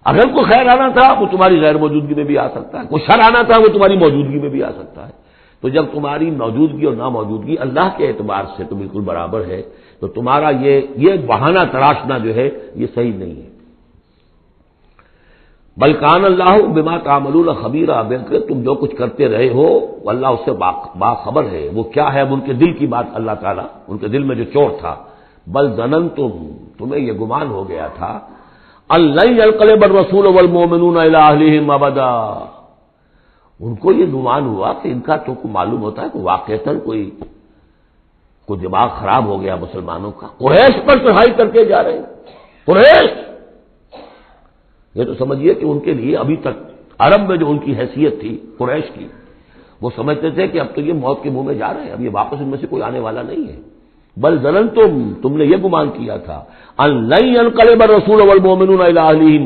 اگر کوئی خیر آنا تھا وہ تمہاری غیر موجودگی میں بھی آ سکتا ہے، کوئی شر آنا تھا وہ تمہاری موجودگی میں بھی آ سکتا ہے. تو جب تمہاری موجودگی اور ناموجودگی اللہ کے اعتبار سے تو بالکل برابر ہے، تو تمہارا یہ بہانہ تراشنا جو ہے یہ صحیح نہیں ہے. بل کان اللہ بما تعملون خبیرا. بلکہ تم جو کچھ کرتے رہے ہو اللہ اس سے باخبر ہے. وہ کیا ہے؟ اب ان کے دل کی بات اللہ تعالیٰ، ان کے دل میں جو چور تھا. بل ظننتم، تمہیں یہ گمان ہو گیا تھا، ان لن ينقلب الرسول والمؤمنون الى اهلهم ابدا. ان کو یہ گمان ہوا کہ ان کا تو معلوم ہوتا ہے کہ واقعتاً کوئی دماغ خراب ہو گیا مسلمانوں کا، قریش پر چڑھائی کر کے جا رہے ہیں. قریش، یہ تو سمجھیے کہ ان کے لیے ابھی تک عرب میں جو ان کی حیثیت تھی قریش کی، وہ سمجھتے تھے کہ اب تو یہ موت کے منہ میں جا رہے ہیں، اب یہ واپس ان میں سے کوئی آنے والا نہیں ہے. بل ظننتم، تم نے یہ گمان کیا تھا، ان لن ينقلب الرسول والمؤمنون الى اهلهم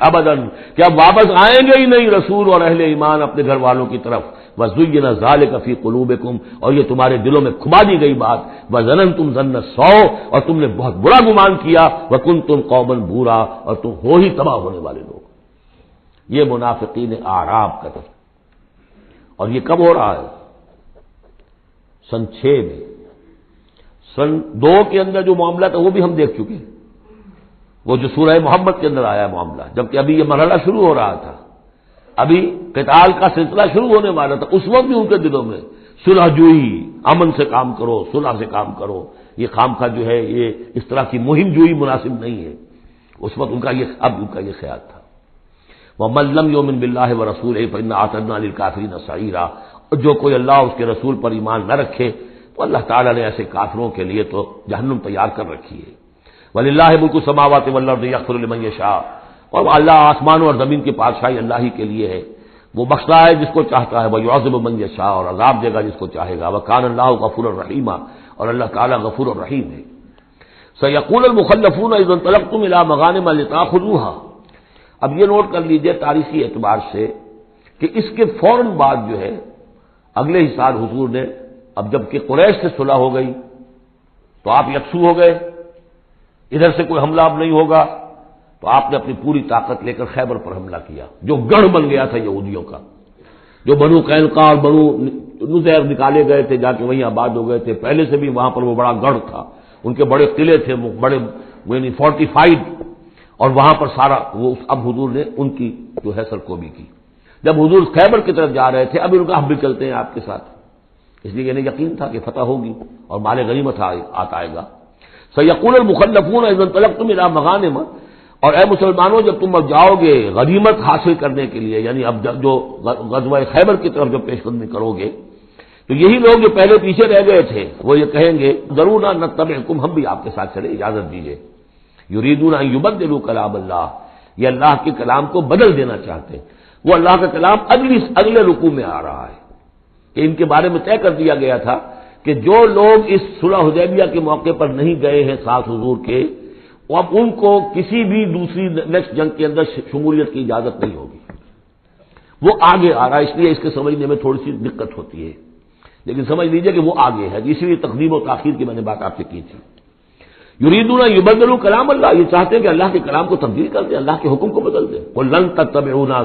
ابدا، کہ اب واپس آئیں گے ہی نہیں رسول اور اہل ایمان اپنے گھر والوں کی طرف. وزین ذلک فی قلوبکم، اور یہ تمہارے دلوں میں کھبا دی گئی بات. وظننتم ظن السوء، اور تم نے بہت برا گمان کیا. وکنتم قوما بورا، اور تم ہو ہی تباہ ہونے والے لوگ. یہ منافقین اعراب کا تذکرہ. اور یہ کب ہو رہا ہے؟ سن 6 میں. سن 2 کے اندر جو معاملہ تھا وہ بھی ہم دیکھ چکے ہیں، وہ جو سورہ محمد کے اندر آیا معاملہ، جبکہ ابھی یہ مرحلہ شروع ہو رہا تھا، ابھی قتال کا سلسلہ شروع ہونے والا تھا. اس وقت بھی ان کے دلوں میں صلح جوئی، امن سے کام کرو، صلح سے کام کرو، یہ خامخواہ جو ہے یہ اس طرح کی مہم جوئی مناسب نہیں ہے. اس وقت ان کا یہ خیال تھا. وَمَن لَّمْ يُؤْمِن بِاللَّهِ وَرَسُولِهِ فَإِنَّا أَعْتَدْنَا لِلْكَافِرِينَ سَعِيرًا. اور جو کوئی اللہ اس کے رسول پر ایمان نہ رکھے تو اللہ تعالیٰ نے ایسے کافروں کے لیے تو جہنم تیار کر رکھی ہے. وَلِلَّهِ مُلْكُ السَّمَاوَاتِ وَالْأَرْضِ يَغْفِرُ لِمَن يَشَاءُ. اور اللہ آسمانوں اور زمین کی بادشاہی اللہ ہی کے لیے ہے، وہ بخشتا ہے جس کو چاہتا ہے، وَيُعَذِّبُ مَن يَشَاءُ، اور عذاب دے گا جس کو چاہے گا، وَكَانَ اللَّهُ غَفُورًا رَحِيمًا، اور اللہ تعالیٰ غفور الرحیم ہے۔ سَيَقُولُ الْمُخَلَّفُونَ إِذَا انطَلَقْتُمْ إِلَىٰ مَغَانِمَ لِتَأْخُذُوهَا، اب یہ نوٹ کر لیجئے تاریخی اعتبار سے کہ اس کے فوراً بعد جو ہے اگلے ہی سال حضور نے، اب جب کہ قریش سے صلح ہو گئی تو آپ یکسو ہو گئے، ادھر سے کوئی حملہ اب نہیں ہوگا، تو آپ نے اپنی پوری طاقت لے کر خیبر پر حملہ کیا، جو گڑھ بن گیا تھا یہودیوں کا، جو بنو قینقاع اور بنو نذیر نکالے گئے تھے، جا کے وہیں آباد ہو گئے تھے، پہلے سے بھی وہاں پر وہ بڑا گڑھ تھا، ان کے بڑے قلعے تھے، بڑے یعنی فورٹیفائڈ، اور وہاں پر سارا وہ اب حضور نے ان کی جو ہے سرکوبی کی۔ جب حضور خیبر کی طرف جا رہے تھے، اب ان کا ہم بھی چلتے ہیں آپ کے ساتھ، اس لیے انہیں یقین تھا کہ فتح ہوگی اور مال غنیمت آئے گا۔ سَيَقُولُ الْمُخَلَّفُونَ إِذَا انطَلَقْتُمْ إِلَىٰ مَغَانِمَ، اور اے مسلمانوں جب تم اب جاؤ گے غنیمت حاصل کرنے کے لیے، یعنی اب جو غزوہ خیبر کی طرف جو پیش قدمی کرو گے، تو یہی لوگ جو پہلے پیچھے رہ گئے تھے وہ یہ کہیں گے ضرونا نتبعکم، ہم بھی آپ کے ساتھ چلے، اجازت دیجیے۔ یریدون ان یبدلوا کلام اللہ، یہ اللہ کے کلام کو بدل دینا چاہتے ہیں، وہ اللہ کا کلام اگلے رکوع میں آ رہا ہے کہ ان کے بارے میں طے کر دیا گیا تھا کہ جو لوگ اس صلح حدیبیہ کے موقع پر نہیں گئے ہیں ساتھ حضور کے، اب ان کو کسی بھی دوسری نیکسٹ جنگ کے اندر شمولیت کی اجازت نہیں ہوگی، وہ آگے آ رہا ہے، اس لیے اس کے سمجھنے میں تھوڑی سی دقت ہوتی ہے، لیکن سمجھ لیجئے کہ وہ آگے ہے، اسی لیے تقدیم و تاخیر کی میں نے بات آپ سے کی تھی۔ یریدون ان یبدلوا کلام اللہ، یہ چاہتے ہیں کہ اللہ کے کلام کو تبدیل کر دیں، اللہ کے حکم کو بدل دیں۔ قل لن تتبعونا،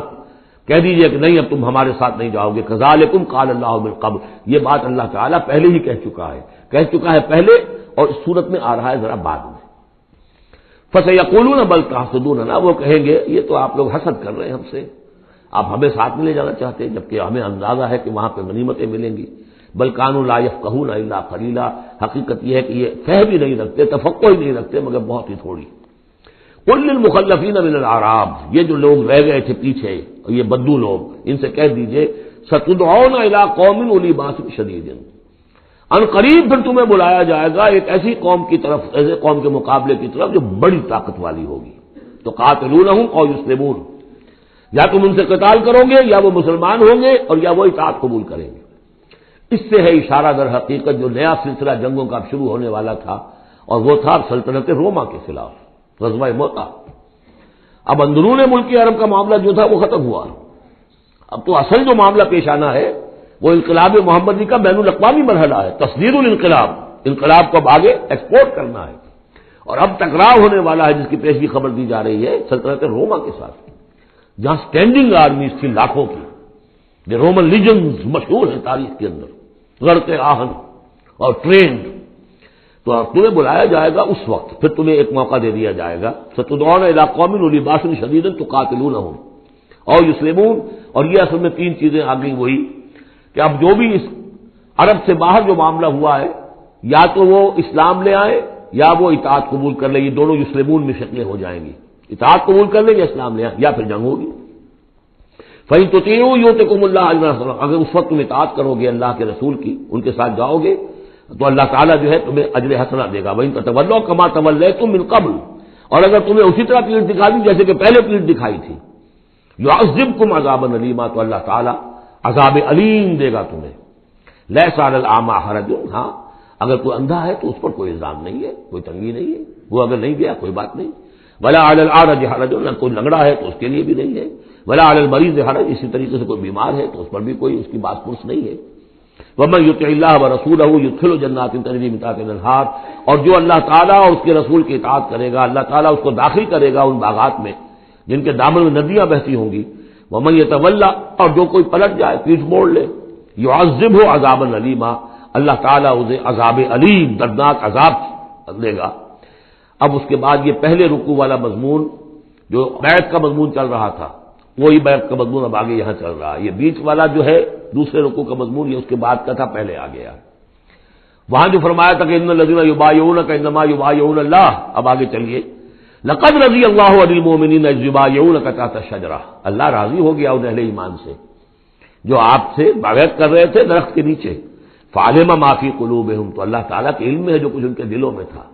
کہہ دیجئے کہ نہیں اب تم ہمارے ساتھ نہیں جاؤ گے، کذالکم قال اللہ من قبل، یہ بات اللہ تعالیٰ پہلے ہی کہہ چکا ہے پہلے، اور اس صورت میں آ رہا ہے ذرا بعد میں۔ فَسَيَقُولُونَ بَلْ تَحْسُدُونَنَا، وہ کہیں گے یہ تو آپ لوگ حسد کر رہے ہیں ہم سے، آپ ہمیں ساتھ میں لے جانا چاہتے ہیں جبکہ ہمیں اندازہ ہے کہ وہاں پہ غنیمتیں ملیں گی۔ بل كانوا لا يفقهون الا قليلا، حقیقت یہ ہے کہ یہ فہم ہی نہیں رکھتے، تفقہ ہی نہیں رکھتے مگر بہت ہی تھوڑی۔ قل للمخلفین من الاعراب، یہ جو لوگ رہ گئے تھے پیچھے، یہ بدو لوگ، ان سے کہہ دیجئے ستدعون الى قوم اولی باس شدید، ان قریب پھر تمہیں بلایا جائے گا ایک ایسی قوم کی طرف، ایسے قوم کے مقابلے کی طرف جو بڑی طاقت والی ہوگی، تو قاتلونہم او یسلمون، یا تم ان سے قتال کرو گے یا وہ مسلمان ہوں گے اور یا وہ اطاعت قبول کریں گے۔ اس سے ہے اشارہ در حقیقت جو نیا سلسلہ جنگوں کا شروع ہونے والا تھا، اور وہ تھا سلطنت روما کے خلاف غزوہ موتا۔ اب اندرون ملک عرب کا معاملہ جو تھا وہ ختم ہوا، اب تو اصل جو معاملہ پیش آنا ہے وہ انقلاب محمدی کا بین الاقوامی مرحلہ ہے، تصدیر الانقلاب، انقلاب کو اب آگے ایکسپورٹ کرنا ہے، اور اب ٹکراؤ ہونے والا ہے جس کی پیشگی خبر دی جا رہی ہے سلطنت روما کے ساتھ، جہاں سٹینڈنگ آرمیز تھی لاکھوں کی، جو رومن لیجنز مشہور ہیں تاریخ کے اندر، غرقِ آہن اور ٹرینڈ، تو تمہیں بلایا جائے گا اس وقت، پھر تمہیں ایک موقع دے دیا جائے گا، ستدعون الی قوم اولی باس شدید تقاتلونہم او یسلمون، اور یہ اصل میں تین چیزیں آ گئی وہی کہ اب جو بھی اس عرب سے باہر جو معاملہ ہوا ہے، یا تو وہ اسلام لے آئے یا وہ اطاعت قبول کر لیں، یہ دونوں یسلمون میں شکلیں ہو جائیں گی، اطاعت قبول کر لیں یا اسلام لے آئیں یا پھر جنگ ہوگی۔ فَإِن تُطِيعُوا يُؤْتِكُمُ اللَّهُ أَجْرًا حَسَنًا، اگر اس وقت تم اطاعت کرو گے اللہ کے رسول کی، ان کے ساتھ جاؤ گے تو اللہ تعالیٰ جو ہے تمہیں اجر حسنہ دے گا۔ وَإِن تَتَوَلَّوْا كَمَا تَوَلَّيْتُم مِّن قَبْلُ، اور اگر تمہیں اسی طرح پیٹھ دکھا دی جیسے کہ پہلے پیٹھ دکھائی تھی، يُعَذِّبْكُمْ عَذَابًا أَلِيمًا، تو اللہ تعالیٰ عذاب علیم دے گا تمہیں۔ لَيْسَ عَلَى الْأَعْمَىٰ حَرَجٌ، ہاں اگر کوئی اندھا ہے تو اس پر کوئی الزام نہیں ہے، کوئی تنگی نہیں ہے، وہ اگر نہیں گیا کوئی بات نہیں۔ وَلَا عَلَى الْأَعْرَجِ حَرَجٌ، کوئی لنگڑا ہے تو اس کے لیے بھی نہیں ہے۔ وَلَا عَلَى الْمَرِيضِ حَرَجٌ، اسی طریقے سے کوئی بیمار ہے تو اس پر بھی کوئی اس کی بات پرس نہیں ہے۔ وَمَن يُطِعِ اللَّهَ وَرَسُولَهُ يُدْخِلْهُ جَنَّاتٍ تَجْرِی مِن تحتہا الْأَنْہَارُ، اور جو اللہ تعالیٰ اور اس کے رسول کی اطاعت کرے گا اللہ تعالیٰ اس کو داخل کرے گا ان باغات میں جن کے دامن میں ندیاں بہتی ہوں گی۔ وَمَن يَتَوَلَّ، اور جو کوئی پلٹ جائے پیٹھ موڑ لے، يُعَذِّبْهُ عَذَابًا أَلِيمًا، اللہ تعالیٰ اسے عذاب علیم دردناک عذاب دے گا۔ اب اس کے بعد یہ پہلے رکوع والا مضمون جو بیعت کا مضمون چل رہا تھا، وہی بیعت کا مضمون اب آگے یہاں چل رہا ہے۔ یہ بیچ والا جو ہے دوسرے رکوع کا مضمون یہ اس کے بعد کا تھا، پہلے آ گیا۔ وہاں جو فرمایا تھا کہ ان الذین یبایعونک انما یبایعون اللہ، اب آگے چلیے، لقد رضی اللہ عن المؤمنین اذ یبایعونک تحت الشجرہ، اللہ راضی ہو گیا ان اہل ایمان سے جو آپ سے بیعت کر رہے تھے درخت کے نیچے۔ فعلم ما فی قلوبہم، تو اللہ تعالیٰ کے علم میں ہے جو کچھ ان کے دلوں میں تھا،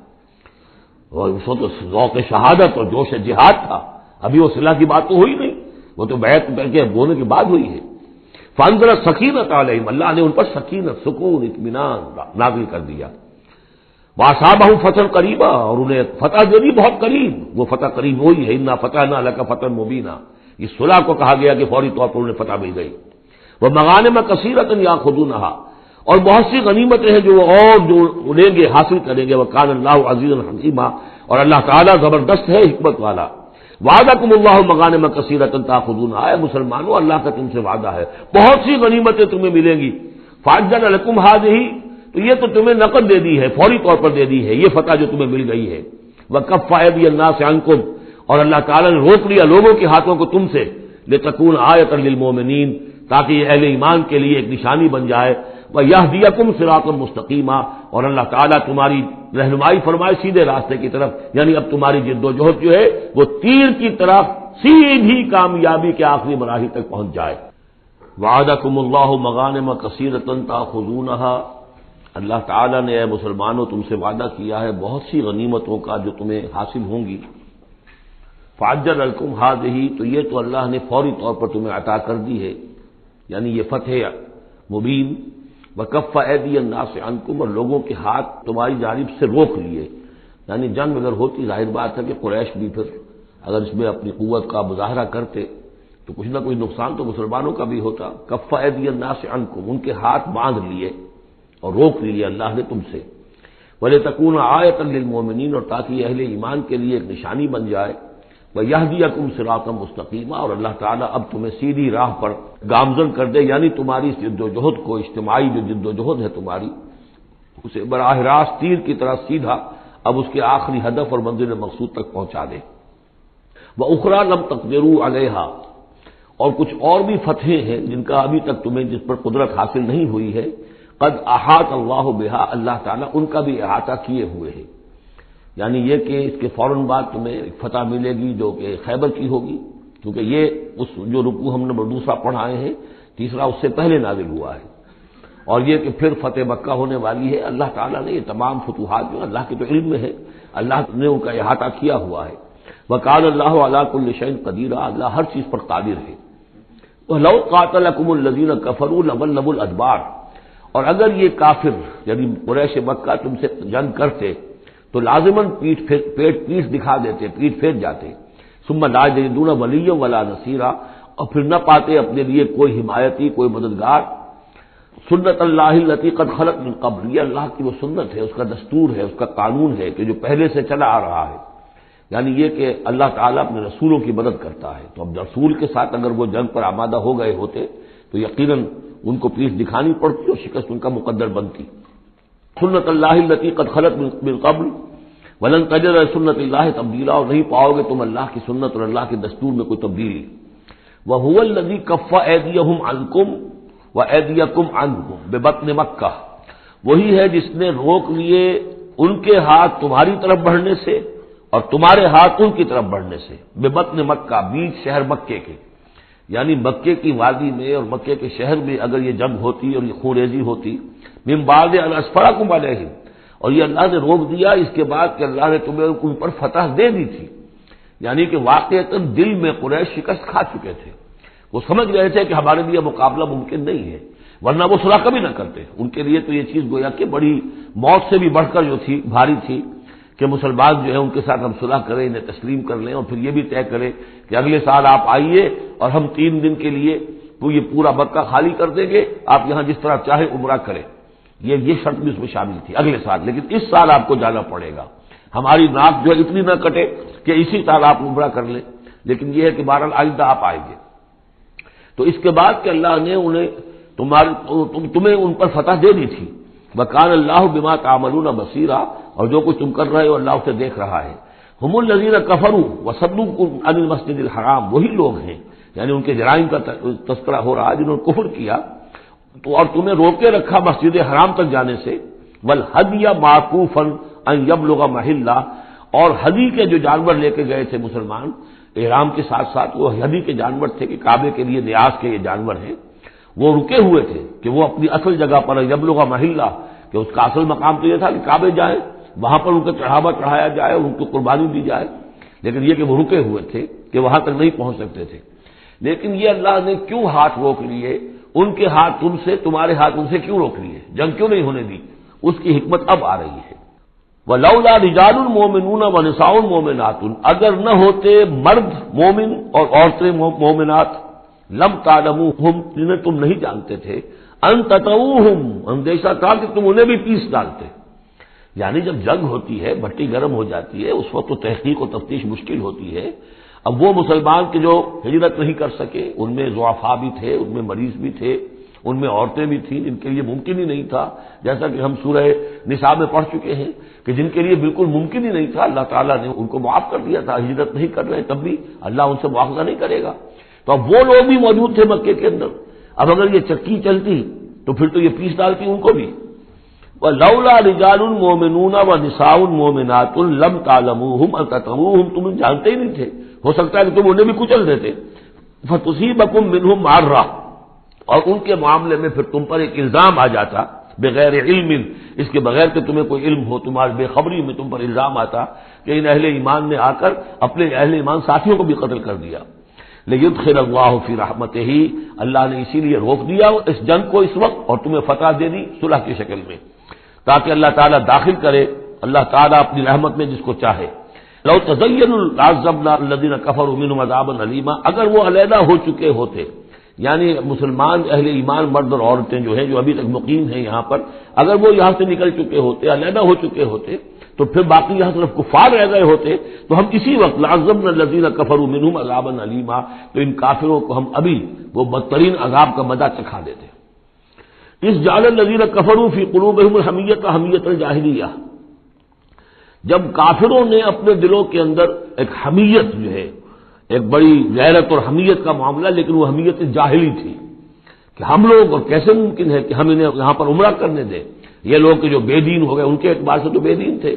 اور اس وقت ذوق شہادت اور جوش جہاد تھا، ابھی وہ صلح کی بات تو ہوئی نہیں، وہ تو بیعت کر کے ہونے کے بعد ہوئی ہے۔ فانزل سکینت علیہم، اللہ نے ان پر سکینت، سکون، اطمینان نازل کر دیا۔ وَأَصَابَهُمْ فَتْحًا قَرِيبًا، اور انہیں فتح جو دی بہت قریب، وہ فتح قریب وہی ہے، اِنَّا فَتَحْنَا لَكَ فَتْحًا مُبِينًا، اس صلح کو کہا گیا کہ فوری طور پر انہیں فتح مل گئی۔ وَمَغَانِمَ كَثِيرَةً يَأْخُذُونَهَا، اور بہت سی غنیمتیں ہیں جو وہ اور جو لیں گے، حاصل کریں گے۔ وَكَانَ اللَّهُ عَزِيزًا حَكِيمًا، اور اللہ تعالیٰ زبردست ہے، حکمت والا۔ وعدکم اللہ مغانم کثیرۃ تاخذونها، اے مسلمانوں اللہ کا تم سے وعدہ ہے بہت سی غنیمتیں تمہیں ملیں گی۔ فعجل لکم هذه، تو یہ تو تمہیں نقد دے دی ہے، فوری طور پر دے دی ہے یہ فتح جو تمہیں مل گئی ہے۔ وکف ایدی الناس عنکم، اور اللہ تعالیٰ نے روک لیا لوگوں کے ہاتھوں کو تم سے، لتکون آیۃ للمؤمنین، تاکہ یہ اہل ایمان کے لیے ایک نشانی بن جائے۔ وَيَهْدِيَكُمْ صِرَاطًا مُسْتَقِيمًا، اور اللہ تعالیٰ تمہاری رہنمائی فرمائے سیدھے راستے کی طرف، یعنی اب تمہاری جد و جہد جو ہے وہ تیر کی طرف سیدھی کامیابی کے آخری مراحل تک پہنچ جائے۔ وعدکم اللہ مغانم کثیرۃ تاخذونها، اللہ تعالیٰ نے اے مسلمانوں تم سے وعدہ کیا ہے بہت سی غنیمتوں کا جو تمہیں حاصل ہوں گی۔ فعجل لکم هذه، تو یہ تو اللہ نے فوری طور پر تمہیں عطا کر دی ہے، یعنی یہ فتح مبین۔ وکف ایدی الناس عنکم، اور لوگوں کے ہاتھ تمہاری جانب سے روک لیے، یعنی جنگ اگر ہوتی ظاہر بات ہے کہ قریش بھی پھر اگر اس میں اپنی قوت کا مظاہرہ کرتے تو کچھ نہ کچھ نقصان تو مسلمانوں کا بھی ہوتا۔ کف ایدی الناس عنکم، ان کے ہاتھ باندھ لیے اور روک لیے اللہ نے تم سے۔ وَلِتَكُونَ آیَةً لِّلْمُؤْمِنِينَ، اور تاکہ اہل ایمان کے لیے ایک نشانی بن جائے۔ وَيَهْدِيَكُمْ صِرَاطًا مُسْتَقِيمًا، اور اللہ تعالیٰ اب تمہیں سیدھی راہ پر گامزن کر دے، یعنی تمہاری جد و جہد کو، اجتماعی جو جد و جہد ہے تمہاری، اسے براہ راست تیر کی طرح سیدھا اب اس کے آخری ہدف اور منزل مقصود تک پہنچا دے۔ وَأُخْرَىٰ لَمْ تَقْدِرُوا عَلَيْهَا، اور کچھ اور بھی فتحیں ہیں جن کا ابھی تک تمہیں جس پر قدرت حاصل نہیں ہوئی ہے۔ قد احاط اللہ بہا، اللہ تعالیٰ ان کا بھی احاطہ کیے ہوئے ہے، یعنی یہ کہ اس کے فوراً بعد تمہیں ایک فتح ملے گی جو کہ خیبر کی ہوگی، کیونکہ یہ اس جو رکوع ہم نے دوسرا پڑھائے ہیں، تیسرا اس سے پہلے نازل ہوا ہے، اور یہ کہ پھر فتح مکہ ہونے والی ہے۔ اللہ تعالیٰ نے یہ تمام فتوحات جو اللہ کے تو علم میں ہے، اللہ نے ان کا احاطہ کیا ہوا ہے۔ وَكَانَ اللَّهُ عَلَىٰ كُلِّ شَيْءٍ قَدِيرًا، اللہ ہر چیز پر قادر ہے۔ وَلَوْ قَاتَلَكُمُ الَّذِينَ كَفَرُوا لَوَلَّوُا الْأَدْبَارَ، اور اگر یہ کافر یعنی قریش مکہ تم سے جنگ کرتے تو لازماً پیٹ دکھا دیتے، پیٹ پھیر جاتے۔ ثم لا یجدون ولیا ولا نصیرا، اور پھر نہ پاتے اپنے لیے کوئی حمایتی، کوئی مددگار۔ سنت اللہ التی قد خلت من قبل، یہ اللہ کی وہ سنت ہے، اس کا دستور ہے، اس کا قانون ہے کہ جو پہلے سے چلا آ رہا ہے، یعنی یہ کہ اللہ تعالیٰ اپنے رسولوں کی مدد کرتا ہے۔ تو اب رسول کے ساتھ اگر وہ جنگ پر آمادہ ہو گئے ہوتے تو یقیناً ان کو پیٹھ دکھانی پڑتی اور شکست ان کا مقدر بنتی۔ سنت اللہ التی قد خلت من قبل ولن تجد سنت اللہ تبدیلا، اور نہیں پاؤ گے تم اللہ کی سنت اور اللہ کے دستور میں کوئی تبدیلی۔ وَهُوَ الَّذِي كَفَّ أَيْدِيَهُمْ عَنكُمْ وَأَيْدِيَكُمْ عَنْهُمْ بِبَطْنِ مَكَّةَ، وہی ہے جس نے روک لیے ان کے ہاتھ تمہاری طرف بڑھنے سے اور تمہارے ہاتھ ان کی طرف بڑھنے سے۔ بِبَطْنِ مَكَّةَ، بیچ شہر مکے کے، یعنی مکے کی وادی میں اور مکے کے شہر میں اگر یہ جنگ ہوتی اور یہ خون ریزی ہوتی، من بعد ان اسفرکم علیہم، اور یہ اللہ نے روک دیا اس کے بعد کہ اللہ نے تمہیں ان پر فتح دے دی تھی، یعنی کہ واقعتاً دل میں قریش شکست کھا چکے تھے، وہ سمجھ رہے تھے کہ ہمارے لیے مقابلہ ممکن نہیں ہے، ورنہ وہ صلح کبھی نہ کرتے۔ ان کے لیے تو یہ چیز گویا کہ بڑی موت سے بھی بڑھ کر جو تھی، بھاری تھی، کہ مسلمان جو ہے ان کے ساتھ ہم صلح کریں، انہیں تسلیم کر لیں، اور پھر یہ بھی طے کریں کہ اگلے سال آپ آئیے اور ہم 3 دن کے لیے تو یہ پورا مکہ خالی کر دیں گے، آپ یہاں جس طرح چاہے عمرہ کریں۔ یہ شرط بھی اس میں شامل تھی اگلے سال، لیکن اس سال آپ کو جانا پڑے گا، ہماری ناک جو ہے اتنی نہ کٹے کہ اسی سال آپ عمرہ کر لیں، لیکن یہ ہے کہ بہرحال آئندہ آپ آئیں گے۔ تو اس کے بعد کہ اللہ نے تمہیں ان پر فتح دے دی تھی۔ وَكَانَ اللَّهُ بِمَا تَعْمَلُونَ بَصِيرًا، اور جو کچھ تم کر رہے ہو اللہ اسے دیکھ رہا ہے۔ هُمُ الَّذِينَ كَفَرُوا وَصَدُّوكُمْ عَنِ الْمَسْجِدِ الْحَرَامِ، وہی لوگ ہیں، یعنی ان کے جرائم کا تذکرہ ہو رہا ہے جنہوں نے کفر کیا تو اور تمہیں روکے رکھا مسجد حرام تک جانے سے۔ وَالْهَدْيَ مَعْكُوفًا أَن يَبْلُغَ مَحِلَّهُ، اور ہدی کے جو جانور لے کے گئے تھے مسلمان احرام کے ساتھ ساتھ، وہ ہدی کے جانور تھے کہ کعبے کے لیے نیاز کے یہ جانور ہیں، وہ رکے ہوئے تھے کہ وہ اپنی اصل جگہ پر یبلغ محلہ، کہ اس کا اصل مقام تو یہ تھا کہ کعبے جائیں، وہاں پر ان کا چڑھاوا چڑھایا جائے اور ان کو قربانی دی جائے۔ لیکن یہ کہ وہ رکے ہوئے تھے کہ وہاں تک نہیں پہنچ سکتے تھے. لیکن یہ اللہ نے کیوں ہاتھ روک لیے؟ ان کے ہاتھ تم سے، تمہارے ہاتھ ان سے کیوں روک لیے؟ جنگ کیوں نہیں ہونے دی؟ اس کی حکمت اب آ رہی ہے. وَلَوْلَا رِجَالٌ مُؤْمِنُونَ وَنِسَاءٌ مُؤْمِنَاتٌ، اگر نہ ہوتے مرد مومن اور عورتیں مومنات، لم تعلموہم، جنہیں تم نہیں جانتے تھے، ان تطؤوہم، اندیشہ تھا کہ تم انہیں بھی پیس ڈالتے. یعنی جب جنگ ہوتی ہے، بھٹی گرم ہو جاتی ہے، اس وقت تو تحقیق و تفتیش مشکل ہوتی ہے. اب وہ مسلمان کے جو ہجرت نہیں کر سکے، ان میں ضعفاء بھی تھے، ان میں مریض بھی تھے، ان میں عورتیں بھی تھیں جن کے لیے ممکن ہی نہیں تھا، جیسا کہ ہم سورہ نساء میں پڑھ چکے ہیں کہ جن کے لیے بالکل ممکن ہی نہیں تھا، اللہ تعالیٰ نے ان کو معاف کر دیا تھا. ہجرت نہیں کر رہے تب بھی اللہ ان سے مواخذہ نہیں کرے گا. تو اب وہ لوگ بھی موجود تھے مکے کے اندر. اب اگر یہ چکی چلتی تو پھر تو یہ پیس ڈالتی ان کو بھی. وَلَوْلَا رِجَالٌ مُؤْمِنُونَ وَنِسَاءٌ مُؤْمِنَاتٌ لَمْ تَعْلَمُوهُمْ أَن تَطْئُوهُمْ، تم جانتے ہی نہیں تھے، ہو سکتا ہے کہ تم انہیں بھی کچل دیتے. فَتُصِيبَكُم مِّنْهُم مَّعَرَّةٌ، اور ان کے معاملے میں پھر تم پر ایک الزام آ جاتا، بغیر علم، اس کے بغیر کہ تمہیں کوئی علم ہو، تمہاری بے خبری میں تم پر الزام آتا کہ ان اہل ایمان نے آ کر اپنے اہل ایمان ساتھیوں کو بھی قتل کر دیا. لِيُدْخِلَ اللَّهُ فِي رَحْمَتِهِ، اللہ نے اسی لیے روک دیا اس جنگ کو اس وقت اور تمہیں فتح دے دی صلح کی شکل میں، تاکہ اللہ تعالیٰ داخل کرے اللہ تعالیٰ اپنی رحمت میں جس کو چاہے. لو تزینوا لعذبنا الذین کفروا منهم عذابا الیما، اگر وہ علیحدہ ہو چکے ہوتے، یعنی مسلمان اہل ایمان مرد اور عورتیں جو ہیں جو ابھی تک مقیم ہیں یہاں پر، اگر وہ یہاں سے نکل چکے ہوتے، علیحدہ ہو چکے ہوتے، تو پھر باقی یہاں صرف کفار رہ گئے ہوتے، تو ہم اسی وقت لعذبنا الذین کفروا منهم عذابا الیما، تو ان کافروں کو ہم ابھی وہ بدترین عذاب کا مزہ چکھا دیتے. اس جعل الذین کفروا فی قلوبہم الحمیۃ حمیۃ الجاہلیہ، جب کافروں نے اپنے دلوں کے اندر ایک حمیت جو ہے، ایک بڑی غیرت اور حمیت کا معاملہ، لیکن وہ حمیت جاہلی تھی کہ ہم لوگ، اور کیسے ممکن ہے کہ ہم انہیں یہاں پر عمرہ کرنے دیں، یہ لوگ کہ جو بے دین ہو گئے، ان کے اعتبار سے تو بے دین تھے،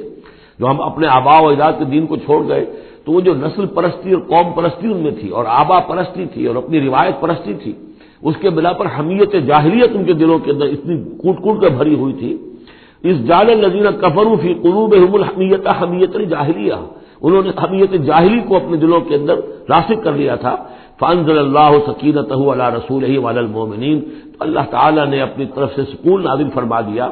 جو ہم اپنے آبا و اجداد کے دین کو چھوڑ گئے، تو وہ جو نسل پرستی اور قوم پرستی ان میں تھی، اور آبا پرستی تھی، اور اپنی روایت پرستی تھی، اس کے بنا پر حمیت جاہلیت ان کے دلوں کے اندر اتنی کوٹ کوٹ کر بھری ہوئی تھی. اس جعل الذین کفروا فی قلوبہم الحمیۃ حمیۃ الجاہلیہ، انہوں نے حمیت جاہلی کو اپنے دلوں کے اندر راسخ کر لیا تھا. فانزل اللہ سکینتہ علی رسولہ وعلی المؤمنین، تو اللہ تعالیٰ نے اپنی طرف سے سکون نازل فرما دیا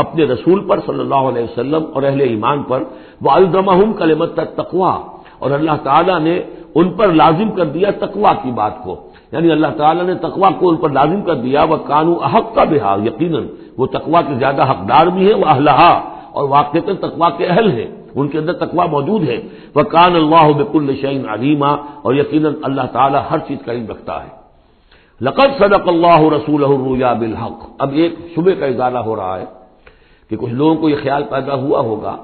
اپنے رسول پر صلی اللہ علیہ وسلم اور اہل ایمان پر. والزمہم کلمۃ التقوی، اور اللہ تعالیٰ نے ان پر لازم کر دیا تقوی کی بات کو، یعنی اللہ تعالیٰ نے تقوی کو ان پر لازم کر دیا. وَكَانُوا أَحَقَّ بِهَا، یقیناً وہ تقوی کے زیادہ حقدار بھی ہیں، وَأَهْلَهَا، اور واقعتاً تقوی کے اہل ہیں، ان کے اندر تقوی موجود ہے. وَكَانَ اللَّهُ بِكُلِّ شَيْءٍ عَلِيمًا، اور یقیناً اللہ تعالیٰ ہر چیز کا علم رکھتا ہے. لَقَدْ صَدَقَ اللَّهُ رَسُولَهُ الرُّؤْيَا بِالْحَقِّ، اب ایک شبہ کا اضالہ ہو رہا ہے کہ کچھ لوگوں کو یہ خیال پیدا ہوا ہوگا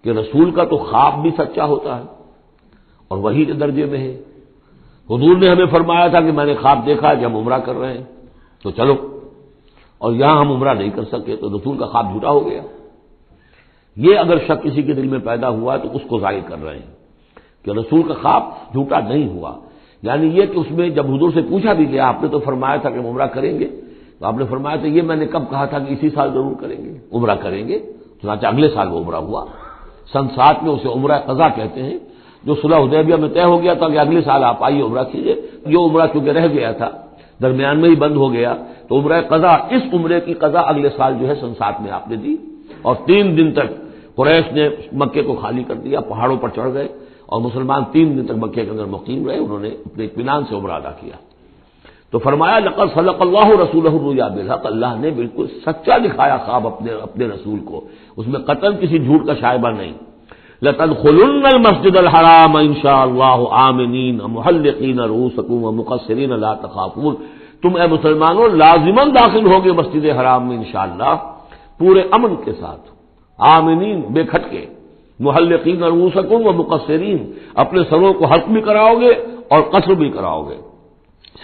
کہ رسول کا تو خواب بھی سچا ہوتا ہے اور وہی کے درجے میں ہے. حضور نے ہمیں فرمایا تھا کہ میں نے خواب دیکھا کہ ہم عمرہ کر رہے ہیں تو چلو، اور یہاں ہم عمرہ نہیں کر سکے تو رسول کا خواب جھوٹا ہو گیا. یہ اگر شک کسی کے دل میں پیدا ہوا تو اس کو ظاہر کر رہے ہیں کہ رسول کا خواب جھوٹا نہیں ہوا. یعنی یہ کہ اس میں جب حضور سے پوچھا بھی گیا، آپ نے تو فرمایا تھا کہ ہم عمرہ کریں گے، تو آپ نے فرمایا تھا یہ میں نے کب کہا تھا کہ اسی سال ضرور کریں گے، عمرہ کریں گے. چنانچہ اگلے سال وہ عمرہ ہوا. سن 7 میں اسے عمرہ قضا کہتے ہیں، جو صلح حدیبیہ میں طے ہو گیا تھا کہ اگلے سال آپ آئیے عمرہ کیجیے. یہ عمرہ چونکہ رہ گیا تھا، درمیان میں ہی بند ہو گیا، تو عمرہ قضا، اس عمرے کی قضا اگلے سال جو ہے سن 7 میں آپ نے دی. اور 3 دن تک قریش نے مکے کو خالی کر دیا، پہاڑوں پر چڑھ گئے، اور مسلمان 3 دن تک مکے کے اندر مقیم رہے. انہوں نے اپنے اطمینان سے عمرہ ادا کیا. تو فرمایا لقد صدق اللہ رسولہ الرؤیا بالحق، اللہ نے بالکل سچا دکھایا خواب اپنے رسول کو، اس میں قطعاً کسی جھوٹ کا شائبہ نہیں. لَتَدْخُلُنَّ الْمَسْجِدَ الْحَرَامَ إِنْ شَاءَ اللَّهُ آمِنِينَ مُحَلِّقِينَ رُؤُوسَكُمْ وَمُقَصِّرِينَ لَا تَخَافُونَ، تم اے مسلمانوں لازماً داخل ہوگے مسجد حرام میں انشاءاللہ پورے امن کے ساتھ، آمنین بے کھٹکے، محلقین رؤوسکم ومقصرین، اپنے سروں کو حلق بھی کراؤ گے اور قصر بھی کراؤ گے.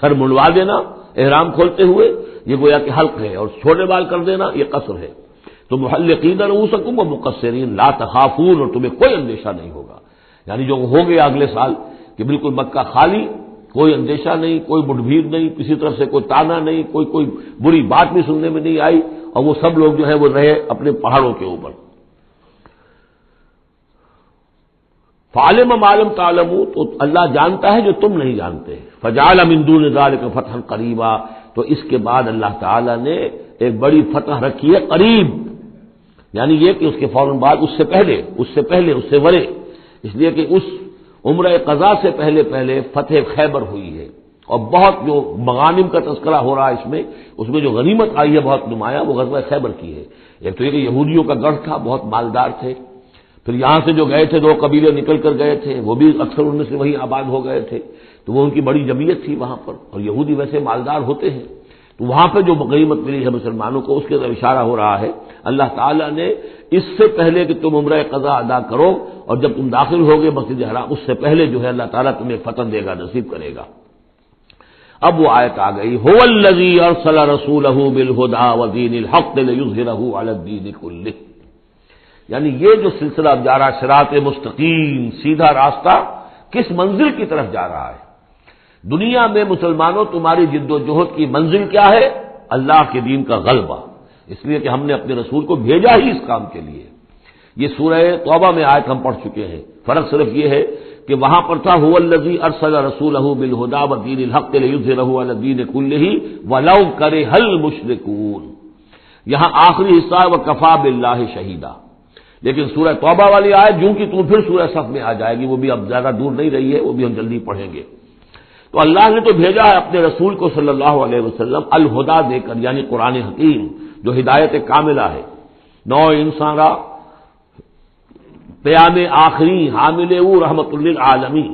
سر منڈوا دینا احرام کھولتے ہوئے یہ گویا کہ حلق ہے، اور چھوٹے بال کر دینا یہ قصر ہے. تو محلقین رؤوسکم ومقصرین لا تخافون، اور تمہیں کوئی اندیشہ نہیں ہوگا. یعنی جو ہو گیا اگلے سال کہ بالکل مکہ خالی، کوئی اندیشہ نہیں، کوئی مٹ بھیڑ نہیں، کسی طرف سے کوئی تانا نہیں، کوئی بری بات بھی سننے میں نہیں آئی، اور وہ سب لوگ جو ہے وہ رہے اپنے پہاڑوں کے اوپر. فعلم ما لم تعلموا، تو اللہ جانتا ہے جو تم نہیں جانتے. فجعل من دون ذلك فتحا قریبا، تو اس کے بعد اللہ تعالی نے ایک بڑی فتح رکھی ہے قریب، یعنی یہ کہ اس کے فوراً بعد اس سے پہلے ورے، اس لیے کہ اس عمرہ قضا سے پہلے فتح خیبر ہوئی ہے. اور بہت جو مغانم کا تذکرہ ہو رہا ہے اس میں جو غنیمت آئی ہے بہت نمایاں، وہ غزوہ خیبر کی ہے. ایک تو یہ کہ یہودیوں کا گڑھ تھا، بہت مالدار تھے. پھر یہاں سے جو گئے تھے 2 قبیلے نکل کر گئے تھے، وہ بھی اکثر ان میں سے وہیں آباد ہو گئے تھے، تو وہ ان کی بڑی جمعیت تھی وہاں پر، اور یہودی ویسے مالدار ہوتے ہیں. تو وہاں پہ جو غنیمت ملی ہے مسلمانوں کو، اس کے طرف اشارہ ہو رہا ہے. اللہ تعالیٰ نے اس سے پہلے کہ تم عمرہ قضا ادا کرو اور جب تم داخل ہوگے مسجد حرام، اس سے پہلے جو ہے اللہ تعالیٰ تمہیں فتح دے گا، نصیب کرے گا. اب وہ آیت آ گئی، هو الذی ارسل رسولہ بالہدی ودین الحق لیظہرہ علی الدین کلہ. یعنی یہ جو سلسلہ اب جا رہا ہے، صراط مستقیم، سیدھا راستہ، کس منزل کی طرف جا رہا ہے؟ دنیا میں مسلمانوں تمہاری جد و جہد کی منزل کیا ہے؟ اللہ کے دین کا غلبہ. اس لیے کہ ہم نے اپنے رسول کو بھیجا ہی اس کام کے لیے. یہ سورہ توبہ میں آیت ہم پڑھ چکے ہیں. فرق صرف یہ ہے کہ وہاں پر تھا هو الذی ارسل رسولہ بالہدی ودین الحق لیظہرہ علی الدین کلہ ولو کرہ المشرکون. یہاں آخری حصہ ہے وکفی باللہ شہیدا. لیکن سورہ توبہ والی آیت جوں کی تم پھر سورہ صف میں آ جائے گی، وہ بھی اب زیادہ دور نہیں رہی ہے، وہ بھی ہم جلدی پڑھیں گے. تو اللہ نے تو بھیجا ہے اپنے رسول کو صلی اللہ علیہ وسلم الہدا دے کر، یعنی قرآن حکیم جو ہدایت کاملہ ہے. نو انسان را پیام آخری حامل او رحمت للعالمین.